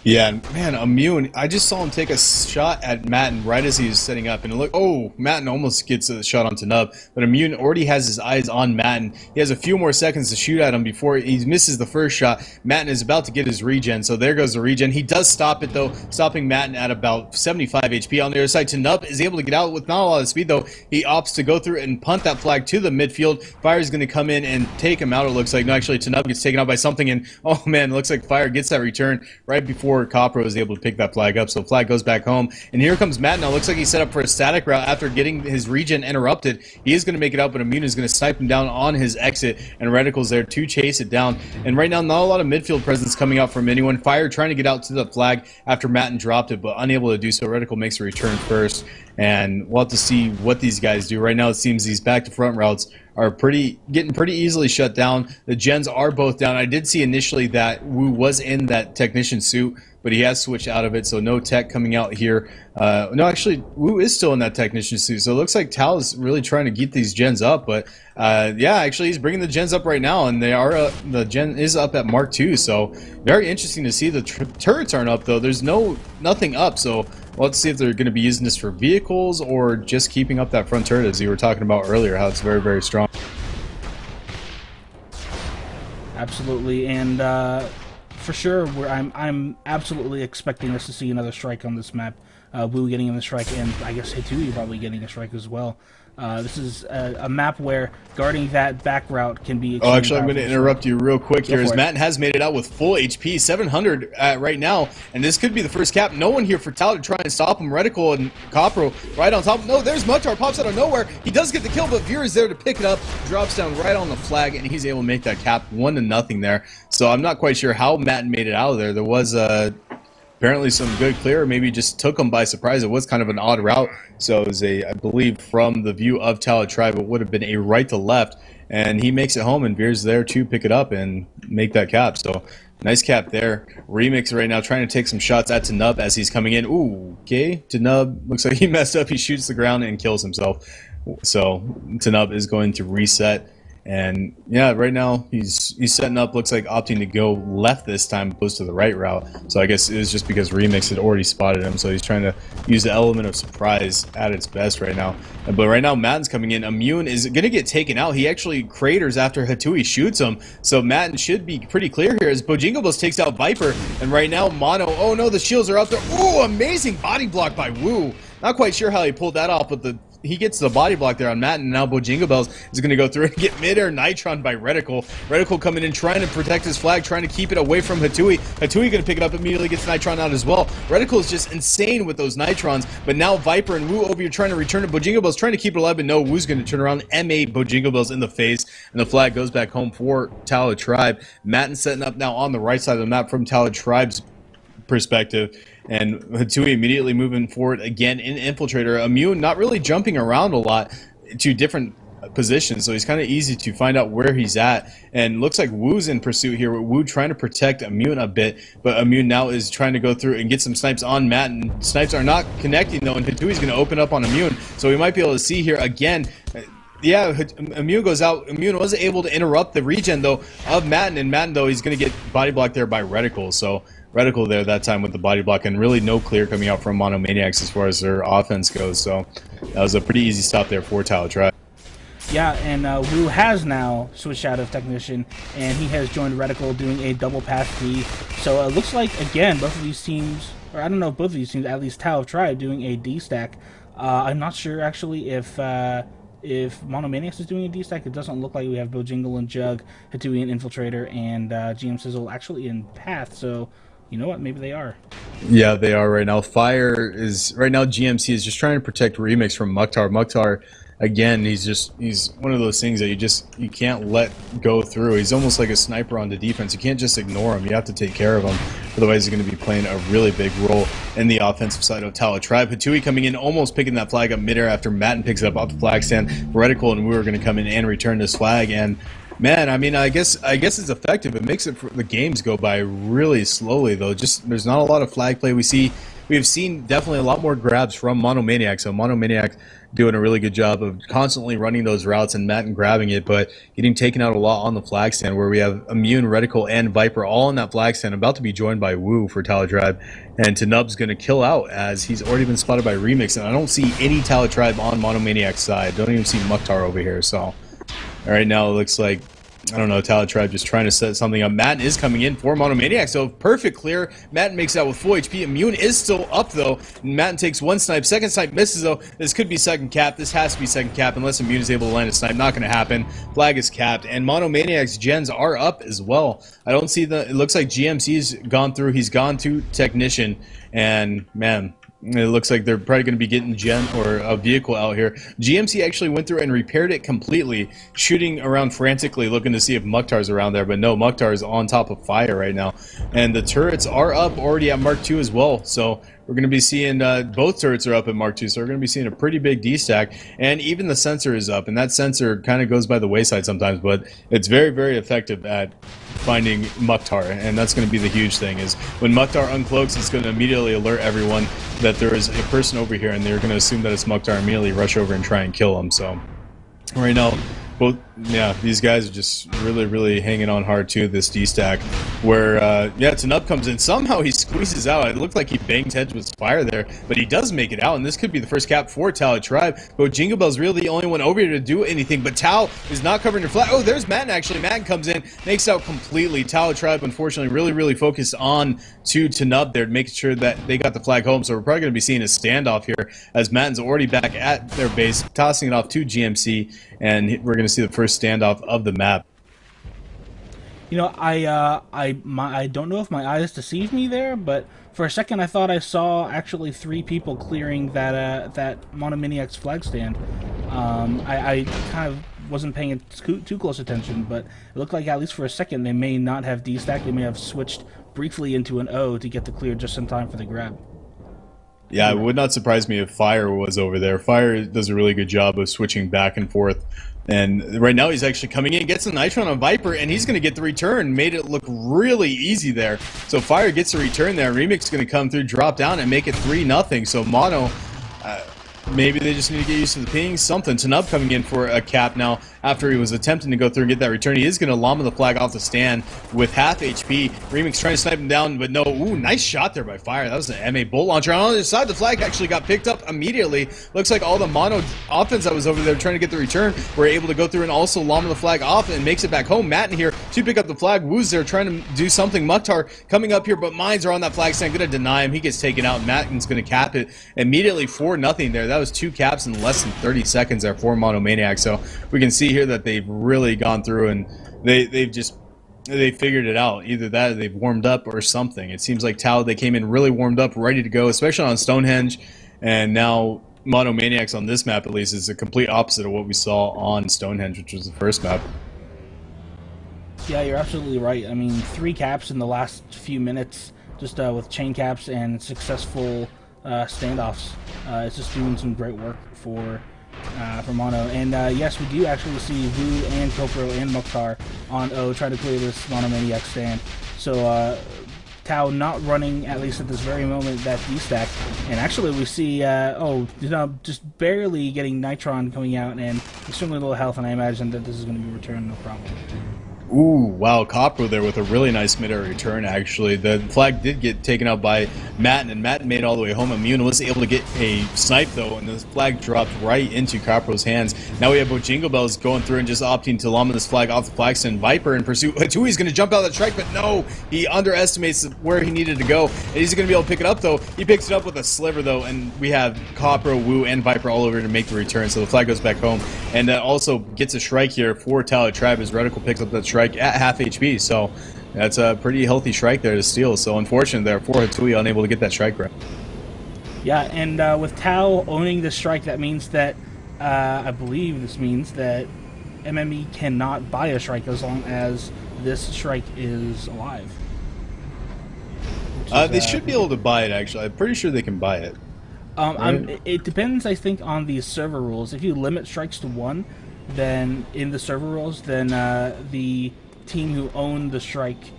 Yeah, man, Immune, I just saw him take a shot at Matten right as he was setting up, and look, oh, Matten almost gets a shot on Tanub, but Immune already has his eyes on Matten. He has a few more seconds to shoot at him before he misses the first shot. Matten is about to get his regen, so there goes the regen. He does stop it, though, stopping Matten at about 75 HP. On the other side, Tanub is able to get out with not a lot of speed, though. He opts to go through and punt that flag to the midfield. Fire is going to come in and take him out, it looks like. No, actually, Tanub gets taken out by something, and oh, man, it looks like Fire gets that return right before Copper was able to pick that flag up, so flag goes back home. And here comes Matt now. Looks like he's set up for a static route after getting his regen interrupted. He is going to make it out, but Immune is going to snipe him down on his exit, and Reticle's there to chase it down. And right now, not a lot of midfield presence coming out from anyone. Fire trying to get out to the flag after Matten dropped it, but unable to do so. Reticle makes a return first, and we'll have to see what these guys do. Right now, it seems these back-to-front routes are getting pretty easily shut down. The gens are both down. I did see initially that Wu was in that technician suit, but he has switched out of it, so no tech coming out here. No, actually, Wu is still in that technician suit, so it looks like Tao is really trying to get these gens up, but yeah, actually, he's bringing the gens up right now, and they are the gen is up at Mark 2, so very interesting to see. The turrets aren't up, though. There's nothing up, so we'll have to see if they're going to be using this for vehicles or just keeping up that front turret, as you were talking about earlier, how it's very strong. Absolutely, and for sure, I'm absolutely expecting us to see another strike on this map. Wu getting in the strike, and I guess Hitui probably getting a strike as well. This is a map where guarding that back route can be. Oh, actually, I'm going to interrupt you real quick here. As Matt has made it out with full HP, 700 right now, and this could be the first cap. No one here for Tao to try and stop him. Reticle and Copro right on top. No, there's Mukhtar, pops out of nowhere. He does get the kill, but Veer is there to pick it up, drops down right on the flag, and he's able to make that cap 1-0 there. So I'm not quite sure how Matt made it out of there. There was apparently some good clear, maybe just took him by surprise. It was kind of an odd route, so it was I believe from the view of Tao Tribe, it would have been a right to left, and he makes it home, and Veer's there to pick it up and make that cap. So nice cap there. Remix right now trying to take some shots at Tanub as he's coming in. Ooh, okay, Tanub looks like he messed up. He shoots the ground and kills himself. So Tanub is going to reset. And yeah, right now he's setting up, looks like opting to go left this time opposed to the right route. So I guess it was just because Remix had already spotted him, so he's trying to use the element of surprise at its best right now. But right now Madden's coming in. Immune is going to get taken out. He actually craters after Hitui shoots him, so Madden should be pretty clear here as Bojingables takes out Viper. And right now Mono, oh no, the shields are up there. Ooh, amazing body block by Wu. Not quite sure how he pulled that off, but he gets the body block there on Matt, and now Bojingabels is going to go through and get mid-air Nitron by Reticle. Reticle coming in, trying to protect his flag, trying to keep it away from Hitui. Hitui going to pick it up, immediately gets Nitron out as well. Reticle is just insane with those Nitrons, but now Viper and Wu over here trying to return to Bojingabels, trying to keep it alive, but no, Wu's going to turn around, M8 Bojingabels in the face, and the flag goes back home for Tala Tribe. Matten setting up now on the right side of the map from Tala Tribe's perspective, and Hitui immediately moving forward again in Infiltrator. Immune not really jumping around a lot to different positions, so he's kind of easy to find out where he's at, and looks like Wu's in pursuit here, with Wu trying to protect Immune a bit, but Immune now is trying to go through and get some snipes on Matt, and snipes are not connecting though, and Hitui's going to open up on Immune, so we might be able to see here again. Yeah, Immune goes out. Immune was able to interrupt the regen though of Madden, and Madden though he's going to get body blocked there by Reticle, so Reticle there that time with the body block, and really no clear coming out from Monomaniacs as far as their offense goes, so that was a pretty easy stop there for Tao Tribe. Yeah, and Wu has now switched out of Technician, and he has joined Reticle doing a double pass D. So it looks like, again, both of these teams, or I don't know if both of these teams, at least Tao Tribe doing a D stack. I'm not sure actually if Monomaniacs is doing a D stack. It doesn't look like we have Bojingle and Jug, Hitui and Infiltrator, and GM Sizzle actually in Path, so you know what? Maybe they are. Yeah, they are right now. Fire is right now. GMC is just trying to protect Remix from Mukhtar. Mukhtar, again, he's one of those things that you can't let go through. He's almost like a sniper on the defense. You can't just ignore him. You have to take care of him. Otherwise, he's going to be playing a really big role in the offensive side of Tala Tribe. Hitui coming in, almost picking that flag up midair after Matten picks it up off the flag stand. Reticle and Wu are going to come in and return this flag, and man, I mean, I guess it's effective. It makes the games go by really slowly, though. Just there's not a lot of flag play. We've seen definitely a lot more grabs from Monomaniac. So Monomaniac doing a really good job of constantly running those routes and Matten grabbing it, but getting taken out a lot on the flag stand, where we have Immune, Reticle, and Viper all on that flag stand, about to be joined by Wu for Tala Tribe. And Tanub's going to kill out as he's already been spotted by Remix, and I don't see any Tala Tribe on Monomaniac's side. Don't even see Mukhtar over here, so right now it looks like, I don't know, Tala Tribe just trying to set something up. Matten is coming in for Monomaniac, so perfect clear. Matten makes out with full HP. Immune is still up, though. Matten takes one snipe. Second snipe misses, though. This could be second cap. This has to be second cap unless Immune is able to land a snipe. Not going to happen. Flag is capped, and Monomaniac's gens are up as well. I don't see it looks like GMC's gone through. He's gone to Technician, and man, it looks like they're probably going to be getting a vehicle out here. GMC actually went through and repaired it completely, shooting around frantically, looking to see if Mukhtar's around there. But no, Mukhtar is on top of fire right now. And the turrets are up already at Mark II as well. So we're going to be seeing both turrets are up at Mark II. So we're going to be seeing a pretty big D-stack. And even the sensor is up. And that sensor kind of goes by the wayside sometimes. But it's very, very effective at finding Mukhtar, and that's going to be the huge thing, is when Mukhtar uncloaks, it's going to immediately alert everyone that there is a person over here, and they're going to assume that it's Mukhtar, immediately rush over and try and kill him. So right now, both, yeah, these guys are just really, really hanging on hard to this D-stack. where yeah, Tanub comes in. Somehow he squeezes out. It looked like he banged heads with Fire there, but he does make it out, and this could be the first cap for Tao Tribe. But Jingle Bell's really the only one over here to do anything, but Tao is not covering her flag. Oh, there's Madden actually. Madden comes in, makes out completely. Tao Tribe, unfortunately, really focused on to Tanub there, making sure that they got the flag home. So we're probably going to be seeing a standoff here as Madden's already back at their base, tossing it off to GMC, and we're going to see the first standoff of the map. You know, I don't know if my eyes deceived me there, but for a second I thought I saw actually three people clearing that Monomaniacs flag stand. I kind of wasn't paying too close attention, but it looked like at least for a second they may not have destacked. They may have switched briefly into an O to get the clear just in time for the grab. Yeah, it would not surprise me if Fire was over there. Fire does a really good job of switching back and forth. And right now he's actually coming in, gets a Nitron on Viper, and he's going to get the return. Made it look really easy there. So Fire gets a return there. Remix is going to come through, drop down, and make it 3-0. So Mono, maybe they just need to get used to the ping. Something. Tanub coming in for a cap now after he was attempting to go through and get that return. He is going to llama the flag off the stand with half HP. Remix trying to snipe him down, but no. Ooh, nice shot there by Fire. That was an MA bolt launcher. On the other side, the flag actually got picked up immediately. Looks like all the Mono offense that was over there trying to get the return were able to go through and also llama the flag off and makes it back home. Matt in here to pick up the flag. Woo's there trying to do something. Mukhtar coming up here, but Mines are on that flag stand. Going to deny him. He gets taken out. Mattin's going to cap it immediately 4-0 there. That was 2 caps in less than 30 seconds there for Monomaniacs. So we can see here that they've really gone through and they figured it out. Either that or they've warmed up or something. It seems like Tao, they came in really warmed up, ready to go, especially on Stonehenge, and now Monomaniacs on this map at least is the complete opposite of what we saw on Stonehenge, which was the first map. Yeah, you're absolutely right. I mean, 3 caps in the last few minutes, just with chain caps and successful standoffs. It's just doing some great work for Mono. And yes, we do actually see Vu and Kopro and Mukhtar on O try to clear this Monomaniac stand. So Tao not running, at least at this very moment, that D-stack. And actually we see, just barely getting Nitron coming out and extremely little health, and I imagine that this is going to be returned no problem. Ooh, wow, Copro there with a really nice mid-air return, actually. The flag did get taken out by Matten, and Matten made it all the way home immune. Was able to get a snipe, though, and the flag dropped right into Copro's hands. Now we have both Jingle Bells going through and just opting to llama this flag off the flag stand. Viper in pursuit. Hatui's going to jump out of the strike, but no! He underestimates where he needed to go, and he's going to be able to pick it up, though. He picks it up with a sliver, though, and we have Copro, Wu, and Viper all over to make the return, so the flag goes back home. And also gets a strike here for Tao Tribe as Reticle picks up that strike at half HP, so that's a pretty healthy strike there to steal. So unfortunate there for Hatui, unable to get that strike right. Yeah, and with Tao owning the strike, that means that I believe this means that MME cannot buy a strike as long as this strike is alive. They should be able to buy it, actually. I'm pretty sure they can buy it. Right? It depends, I think, on the server rules. If you limit strikes to 1, then in the server rules, then the team who owned the strike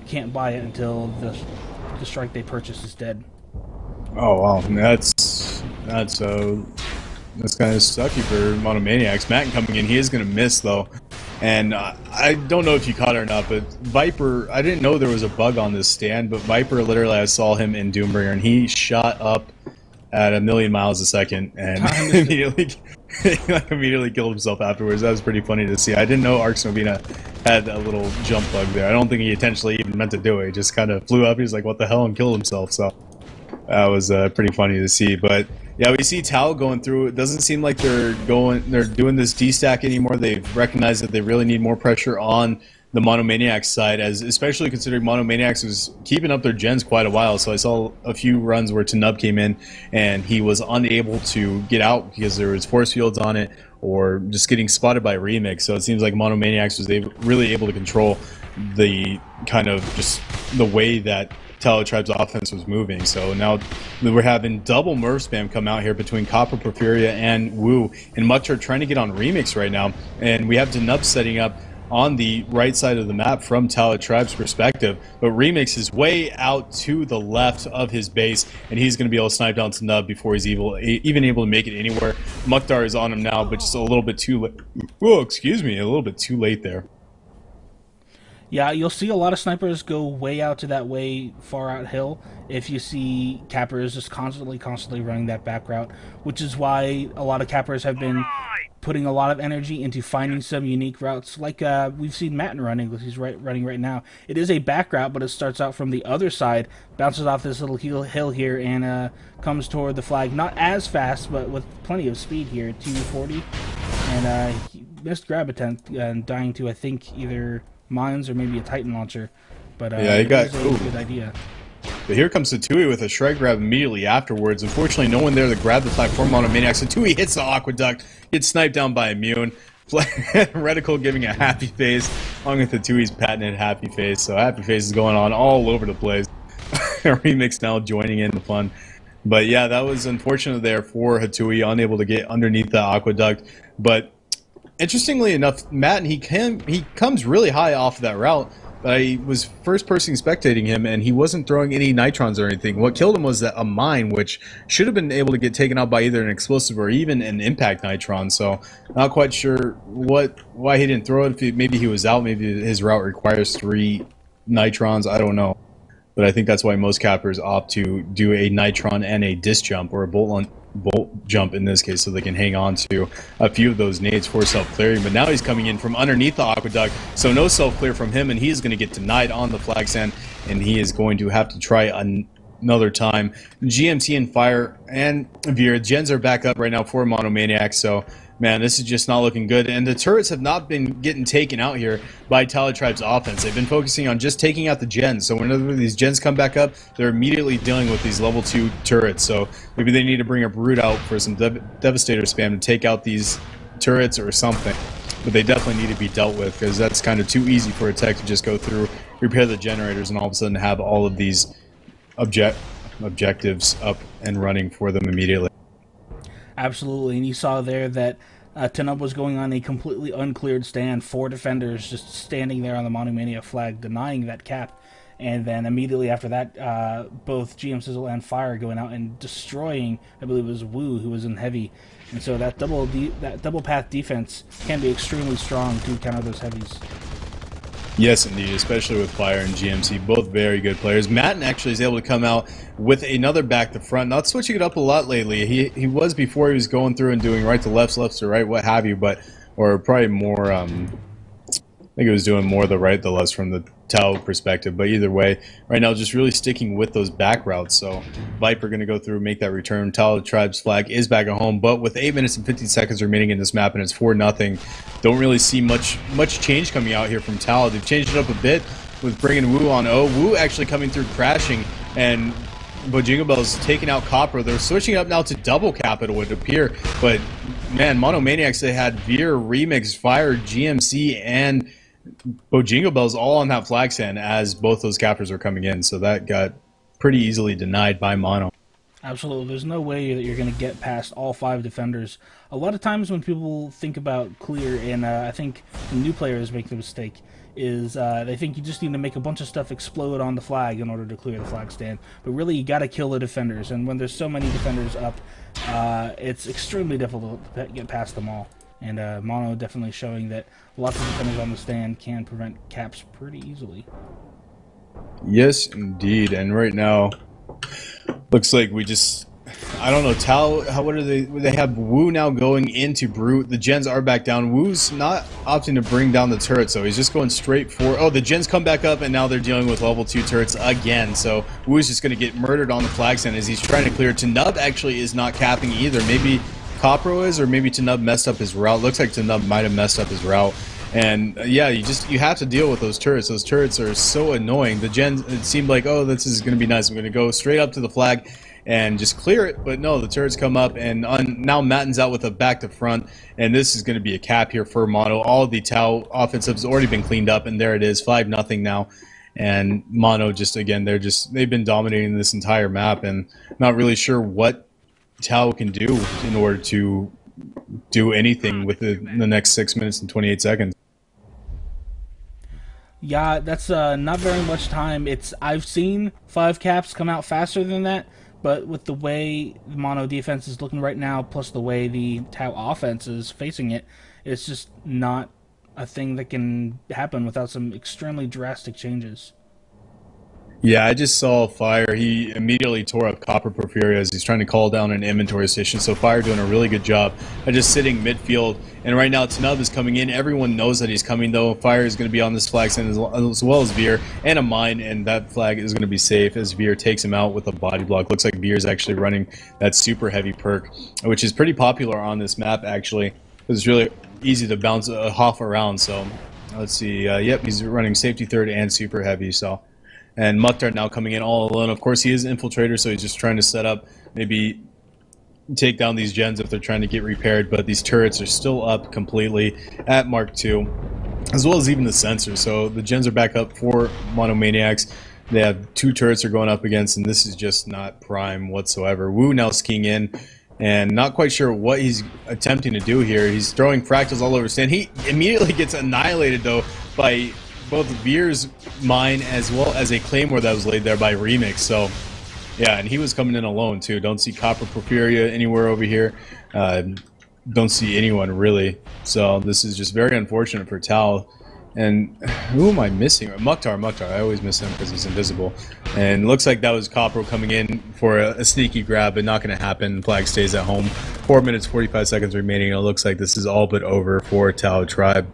can't buy it until the strike they purchased is dead. Oh wow, that's kind of sucky for Monomaniacs. Matt coming in, he is going to miss though, and I don't know if you caught it or not, but Viper, I didn't know there was a bug on this stand, but Viper literally, I saw him in Doombringer, and he shot up at 1,000,000 miles a second, and immediately killed himself afterwards. That was pretty funny to see. I didn't know Arx Novena had a little jump bug there. I don't think he intentionally even meant to do it. He just kind of flew up. He was like, "What the hell?" and killed himself. So that was pretty funny to see. But yeah, we see Tao going through. It doesn't seem like they're doing this D-stack anymore. They've recognized that they really need more pressure on the Monomaniacs side, as especially considering Monomaniacs was keeping up their gens quite a while. So I saw a few runs where Tanub came in and he was unable to get out because there was force fields on it or just getting spotted by Remix. So it seems like Monomaniacs was really able to control the kind of just the way that Tao Tribe's offense was moving. So now we're having double Murph spam come out here between Copper, Porphyria, and Wu, and Mukhtar trying to get on Remix right now. And we have Denub setting up on the right side of the map from Tao Tribe's perspective, but Remix is way out to the left of his base, and he's going to be able to snipe down Tanub before he's even able to make it anywhere. Mukhtar is on him now, but just a little bit too late. Oh, excuse me, a little bit too late there. Yeah, you'll see a lot of snipers go way out to that way far out hill if you see cappers just constantly running that back route, which is why a lot of cappers have been putting a lot of energy into finding some unique routes, like we've seen Matten running. He's running right now. It is a back route, but it starts out from the other side, bounces off this little hill here, and comes toward the flag. Not as fast, but with plenty of speed here, 240, and he missed grab attempt and dying to I think either mines or maybe a Titan launcher. But Yeah, he it got. is a Ooh. good idea. But here comes Satui with a shred grab immediately afterwards. Unfortunately, no one there to grab the platform on Monomaniacs. Satui hits the Aqueduct, gets sniped down by Immune. Reticle giving a happy face, along with Hatui's patented happy face. So happy face is going on all over the place. Remix now joining in the fun. But yeah, that was unfortunate there for Hatui, unable to get underneath the Aqueduct. But interestingly enough, Matt, he comes really high off of that route. I was first person spectating him, and he wasn't throwing any nitrons or anything. What killed him was a mine, which should have been able to get taken out by either an explosive or even an impact nitron. So, not quite sure why he didn't throw it. Maybe he was out. Maybe his route requires 3 nitrons. I don't know. But I think that's why most cappers opt to do a nitron and a disc jump, or a bolt jump in this case, so they can hang on to a few of those nades for self-clearing. But now he's coming in from underneath the Aqueduct, so no self-clear from him, and he's going to get denied on the flag stand, and he is going to have to try another time. GMT and Fire and Veer, gens are back up right now for Monomaniacs, so man, this is just not looking good. And the turrets have not been getting taken out here by Tala Tribe's offense. They've been focusing on just taking out the gens. So whenever these gens come back up, they're immediately dealing with these level 2 turrets. So maybe they need to bring up Root out for some Devastator spam to take out these turrets or something. But they definitely need to be dealt with, because that's kind of too easy for a tech to just go through, repair the generators, and all of a sudden have all of these objectives up and running for them immediately. Absolutely, and you saw there that Tenub was going on a completely uncleared stand, 4 defenders just standing there on the Monomania flag, denying that cap. And then immediately after that, both GM Sizzle and Fire going out and destroying, I believe it was Wu, who was in heavy. And so that double path defense can be extremely strong to counter those heavies. Yes, indeed, especially with Fire and GMC, both very good players. Matten actually is able to come out with another back to front, not switching it up a lot lately. He was before, he was going through and doing right to left, left to right, what have you, but, or probably more, I think it was doing more the right, the left from the Tau perspective, but either way, right now just really sticking with those back routes. So Viper going to go through, make that return. Tau Tribe's flag is back at home, but with 8 minutes and 15 seconds remaining in this map, and it's 4-0. Don't really see much change coming out here from Tau. They've changed it up a bit with bringing Wu on O. Wu actually coming through, crashing, and Bojingo Bell's taking out Copper. They're switching up now to double cap, it would appear, but man, Monomaniacs, they had Veer, Remix, Fire, GMC, and Bojingo Bell's all on that flag stand as both those cappers are coming in, so that got pretty easily denied by Mono. Absolutely. There's no way that you're going to get past all 5 defenders. A lot of times when people think about clear, and I think the new players make the mistake, is they think you just need to make a bunch of stuff explode on the flag in order to clear the flag stand. But really, you got to kill the defenders, and when there's so many defenders up, it's extremely difficult to get past them all. And Mono definitely showing that lots of defenders on the stand can prevent caps pretty easily. Yes, indeed. And right now, looks like we just, I don't know, Tau, what are they have Wu now going into Brute. The gens are back down. Wu's not opting to bring down the turret, so he's just going straight for, oh, the gens come back up, and now they're dealing with level 2 turrets again. So Wu's just going to get murdered on the flag stand as he's trying to clear. Tanub actually is not capping either. Maybe Copro is, or maybe Tanub messed up his route. Looks like Tanub might have messed up his route. And yeah, you have to deal with those turrets. Those turrets are so annoying. The gens, it seemed like, oh, this is going to be nice. I'm going to go straight up to the flag and just clear it. But no, the turrets come up, and now Matten's out with a back to front. And this is going to be a cap here for Mono. All of the Tau offensive has already been cleaned up, and there it is, 5-0 now. And Mono just, again, they've been dominating this entire map, and not really sure what Tau can do in order to do anything with the next 6 minutes and 28 seconds. Yeah, that's not very much time. I've seen 5 caps come out faster than that, but with the way the Mono defense is looking right now, plus the way the Tau offense is facing it, it's just not a thing that can happen without some extremely drastic changes. Yeah, I just saw Fire. He immediately tore up Copper Porphyria as he's trying to call down an inventory station. So Fire doing a really good job of just sitting midfield. And right now Tanub is coming in. Everyone knows that he's coming though. Fire is going to be on this flag stand as well as Veer and a mine, and that flag is going to be safe as Veer takes him out with a body block. Looks like Veer is actually running that super heavy perk, which is pretty popular on this map actually. It's really easy to bounce a Hoff around. So let's see. Yep, he's running safety third and super heavy. So. And Mukhtar now coming in all alone. Of course, he is an infiltrator, so he's just trying to set up, maybe take down these gens if they're trying to get repaired. But these turrets are still up completely at Mark II, as well as even the sensors. So the gens are back up for Monomaniacs. They have 2 turrets they're going up against, and this is just not prime whatsoever. Wu now skiing in, and not quite sure what he's attempting to do here. He's throwing fractals all over stand. He immediately gets annihilated, though, by both Veer's mine as well as a claymore that was laid there by Remix. So yeah, and he was coming in alone too. Don't see Copper Porphyria anywhere over here. Don't see anyone really. So this is just very unfortunate for Tao. And who am I missing? Mukhtar. I always miss him because he's invisible. And looks like that was Copper coming in for a sneaky grab, but not going to happen. Flag stays at home. 4 minutes 45 seconds remaining. It looks like this is all but over for Tao Tribe.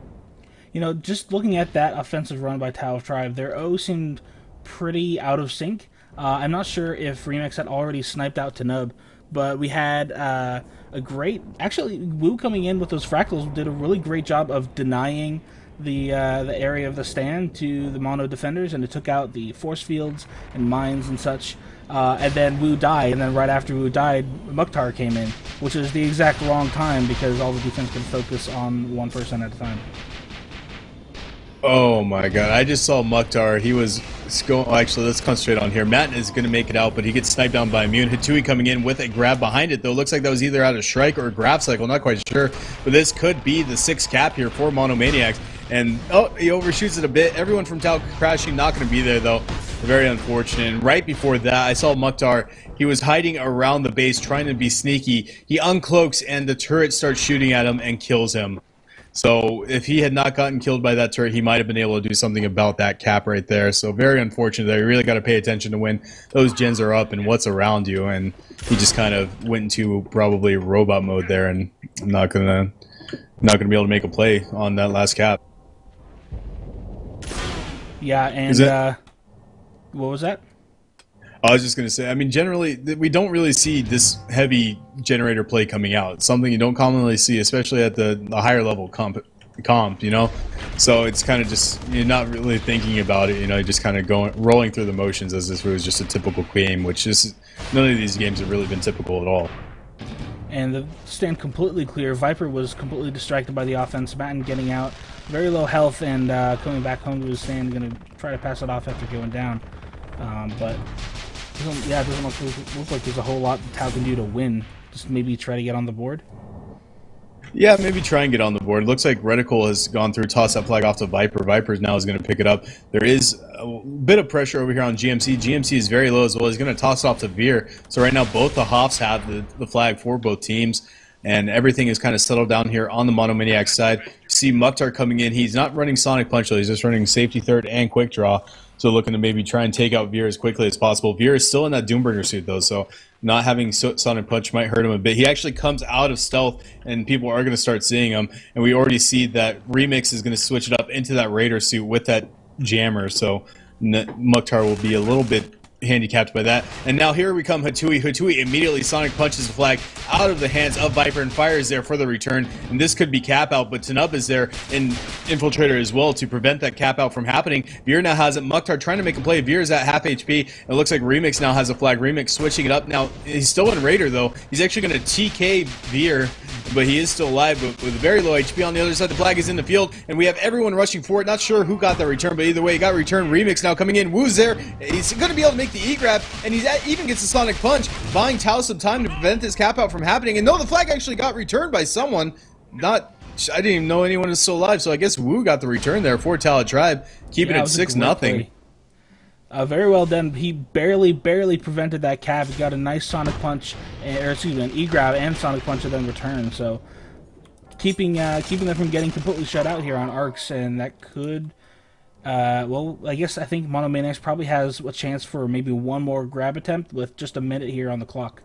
You know, just looking at that offensive run by Tao Tribe, their O seemed pretty out of sync. I'm not sure if Remix had already sniped out Tanub, but we had a great... Actually, Wu coming in with those fractals did a really great job of denying the area of the stand to the mono defenders, and it took out the force fields and mines and such. And then Wu died, and then right after Wu died, Mukhtar came in, which is the exact wrong time because all the defense can focus on one person at a time. Oh my god, I just saw Mukhtar. He was going... Oh, actually, let's concentrate on here. Matt is going to make it out, but he gets sniped down by Immune. Hitui coming in with a grab behind it, though. Looks like that was either out of Shrike or Grab Cycle, not quite sure. But this could be the 6th cap here for Monomaniacs. And, oh, he overshoots it a bit. Everyone from Tau crashing, not going to be there, though. Very unfortunate. And right before that, I saw Mukhtar. He was hiding around the base, trying to be sneaky. He uncloaks, and the turret starts shooting at him and kills him. So if he had not gotten killed by that turret, he might have been able to do something about that cap right there. So very unfortunate there. You really got to pay attention to when those gens are up and what's around you. And he just kind of went into probably robot mode there, and not gonna be able to make a play on that last cap. Yeah, and what was that? I was just going to say, I mean, generally, we don't really see this heavy generator play coming out. It's something you don't commonly see, especially at the higher level comp, you know? So it's kind of just, you're not really thinking about it, you know, you're just kind of rolling through the motions as if it was just a typical game, which is, none of these games have really been typical at all. And the stand completely clear. Viper was completely distracted by the offense. Matten getting out, very low health, and coming back home to his stand, going to try to pass it off after going down. But yeah, it doesn't look like there's a whole lot that Tau can do to win. Just maybe try to get on the board. Yeah, maybe try and get on the board. Looks like Reticle has gone through, toss that flag off to Viper. Viper now is going to pick it up. There is a bit of pressure over here on GMC. GMC is very low as well. He's going to toss it off to Veer. So right now both the Hoffs have the flag for both teams. And everything is kind of settled down here on the Monomaniac side. You see Mukhtar coming in. He's not running Sonic Punch, though. He's just running Safety Third and Quick Draw. So looking to maybe try and take out Veer as quickly as possible. Veer is still in that Doombringer suit, though, so not having Sonic Punch might hurt him a bit. He actually comes out of stealth, and people are going to start seeing him. And we already see that Remix is going to switch it up into that Raider suit with that Jammer. So Mukhtar will be a little bit handicapped by that. And now here we come Hitui. Hitui immediately Sonic punches the flag out of the hands of Viper, and Fire is there for the return. And this could be cap out, but Tanub is there in Infiltrator as well to prevent that cap out from happening. Veer now has it. Mukhtar trying to make a play. Veer is at half HP. It looks like Remix now has a flag. Remix switching it up. Now he's still in Raider though. He's actually going to TK Veer, but he is still alive, but with very low HP on the other side. The flag is in the field, and we have everyone rushing for it. Not sure who got that return, but either way, he got return. Remix now coming in. Wu's there. He's going to be able to make the E-grab, and he even gets the Sonic Punch, buying Tau some time to prevent this cap out from happening. And no, the flag actually got returned by someone. I didn't even know anyone was still alive, so I guess Wu got the return there for Tau Tribe, keeping it 6-0. Very well done. He barely prevented that cap. He got a nice Sonic Punch, or excuse me, an E-grab and Sonic Punch and then return. So keeping them from getting completely shut out here on arcs, and that could. Well, I think Monomaniacs probably has a chance for maybe one more grab attempt with just a minute here on the clock.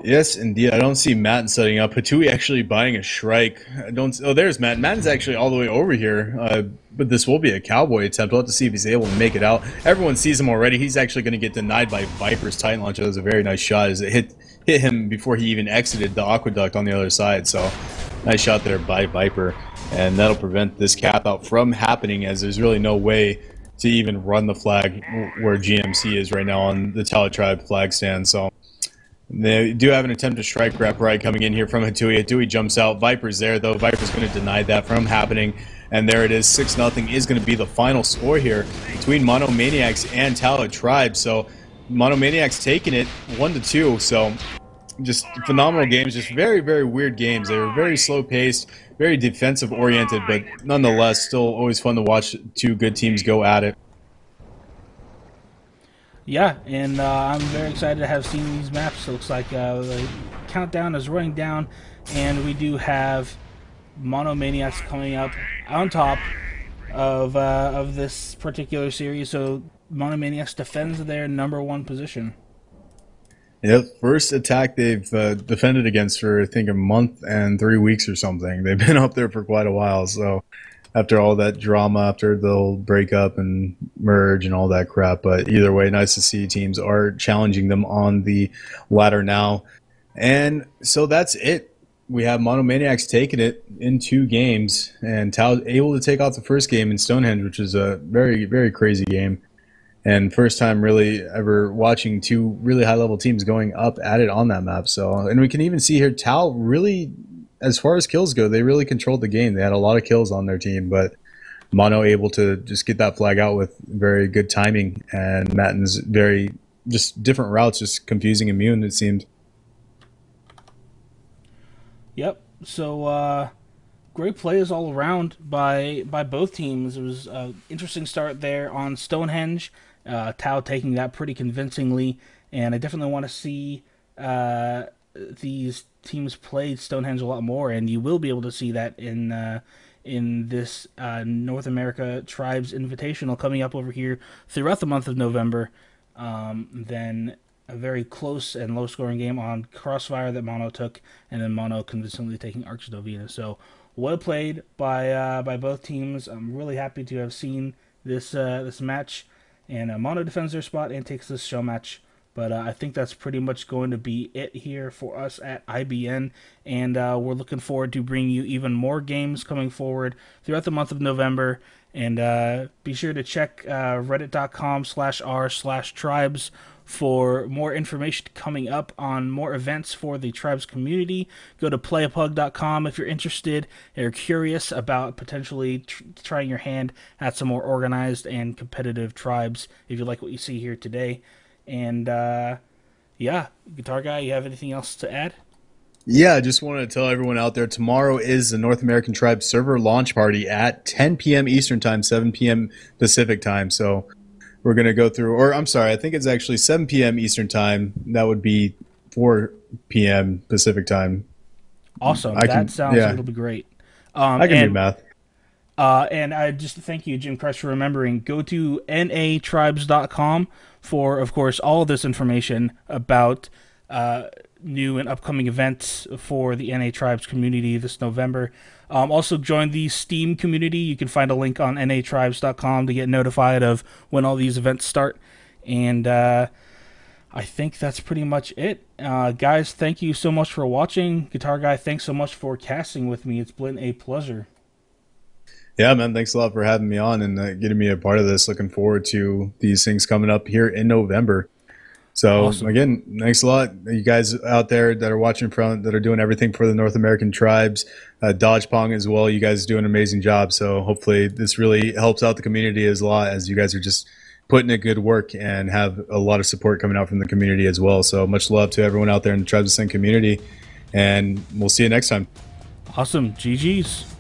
Yes, indeed. I don't see Matt setting up. Hatui actually buying a Shrike. I don't. Oh, there's Matt. Matt's actually all the way over here. But this will be a cowboy attempt. We'll have to see if he's able to make it out. Everyone sees him already. He's actually going to get denied by Viper's Titan Launcher. That was a very nice shot as it hit him before he even exited the aqueduct on the other side. So nice shot there by Viper. And that'll prevent this cap out from happening, as there's really no way to even run the flag where GMC is right now on the Tala Tribe flag stand. So they do have an attempt to strike grab ride coming in here from Hatui. Hatui jumps out. Viper's there, though. Viper's going to deny that from happening. And there it is. 6-0 is going to be the final score here between Monomaniacs and Tala Tribe. So Monomaniacs taking it 1-2. So just phenomenal games. Just very, very weird games. They were very slow-paced, very defensive-oriented, but nonetheless, still always fun to watch two good teams go at it. Yeah, and I'm very excited to have seen these maps. It looks like the countdown is running down, and we do have Monomaniacs coming up on top of this particular series. So Monomaniacs defends their #1 position. Yep, first attack they've defended against for, I think, a month and 3 weeks or something. They've been up there for quite a while, so after all that drama, after they'll break up and merge and all that crap. But either way, nice to see teams are challenging them on the ladder now. And so that's it. We have Monomaniacs taking it in 2 games, and Tau able to take off the first game in Stonehenge, which is a very, very crazy game. And first time really ever watching 2 really high-level teams going up at it on that map. So, and we can even see here, Tau really, as far as kills go, they really controlled the game. They had a lot of kills on their team, but Mono able to just get that flag out with very good timing, and Matten's very just different routes, just confusing Immune, it seemed. Yep. So great plays all around by both teams. It was an interesting start there on Stonehenge. Tau taking that pretty convincingly, and I definitely want to see these teams play Stonehenge a lot more, and you will be able to see that in this North America Tribes Invitational coming up over here throughout the month of November. Then a very close and low-scoring game on Crossfire that Mono took, and then Mono convincingly taking Archdovina. So well played by both teams. I'm really happy to have seen this match. And Mono defends their spot and takes this show match. But I think that's pretty much going to be it here for us at IBN. And we're looking forward to bringing you even more games coming forward throughout the month of November. And be sure to check reddit.com/r/tribes for more information coming up on more events for the Tribes community. Go to playapug.com if you're interested or curious about potentially trying your hand at some more organized and competitive tribes if you like what you see here today. And yeah, Guitar Guy, you have anything else to add? Yeah, I just wanted to tell everyone out there, tomorrow is the North American Tribe server launch party at 10 p.m. Eastern Time, 7 p.m. Pacific Time. So we're going to go through, or I'm sorry, I think it's actually 7 p.m. Eastern Time. That would be 4 p.m. Pacific Time. Awesome. That sounds like it'll be great. I can do math. And I just thank you, Jim Crush, for remembering. Go to natribes.com for, of course, all of this information about new and upcoming events for the NA Tribes community this November. Also, join the Steam community. You can find a link on natribes.com to get notified of when all these events start. And I think that's pretty much it. Guys, thank you so much for watching. Guitar Guy, thanks so much for casting with me. It's been a pleasure. Yeah, man, thanks a lot for having me on and getting me a part of this. Looking forward to these things coming up here in November. So, awesome. Again, thanks a lot. You guys out there that are watching from, that are doing everything for the North American Tribes, Dodge Pong as well. You guys do an amazing job. So hopefully this really helps out the community as a lot, as you guys are just putting in good work and have a lot of support coming out from the community as well. So much love to everyone out there in the Tribes Ascent community, and we'll see you next time. Awesome. GG's.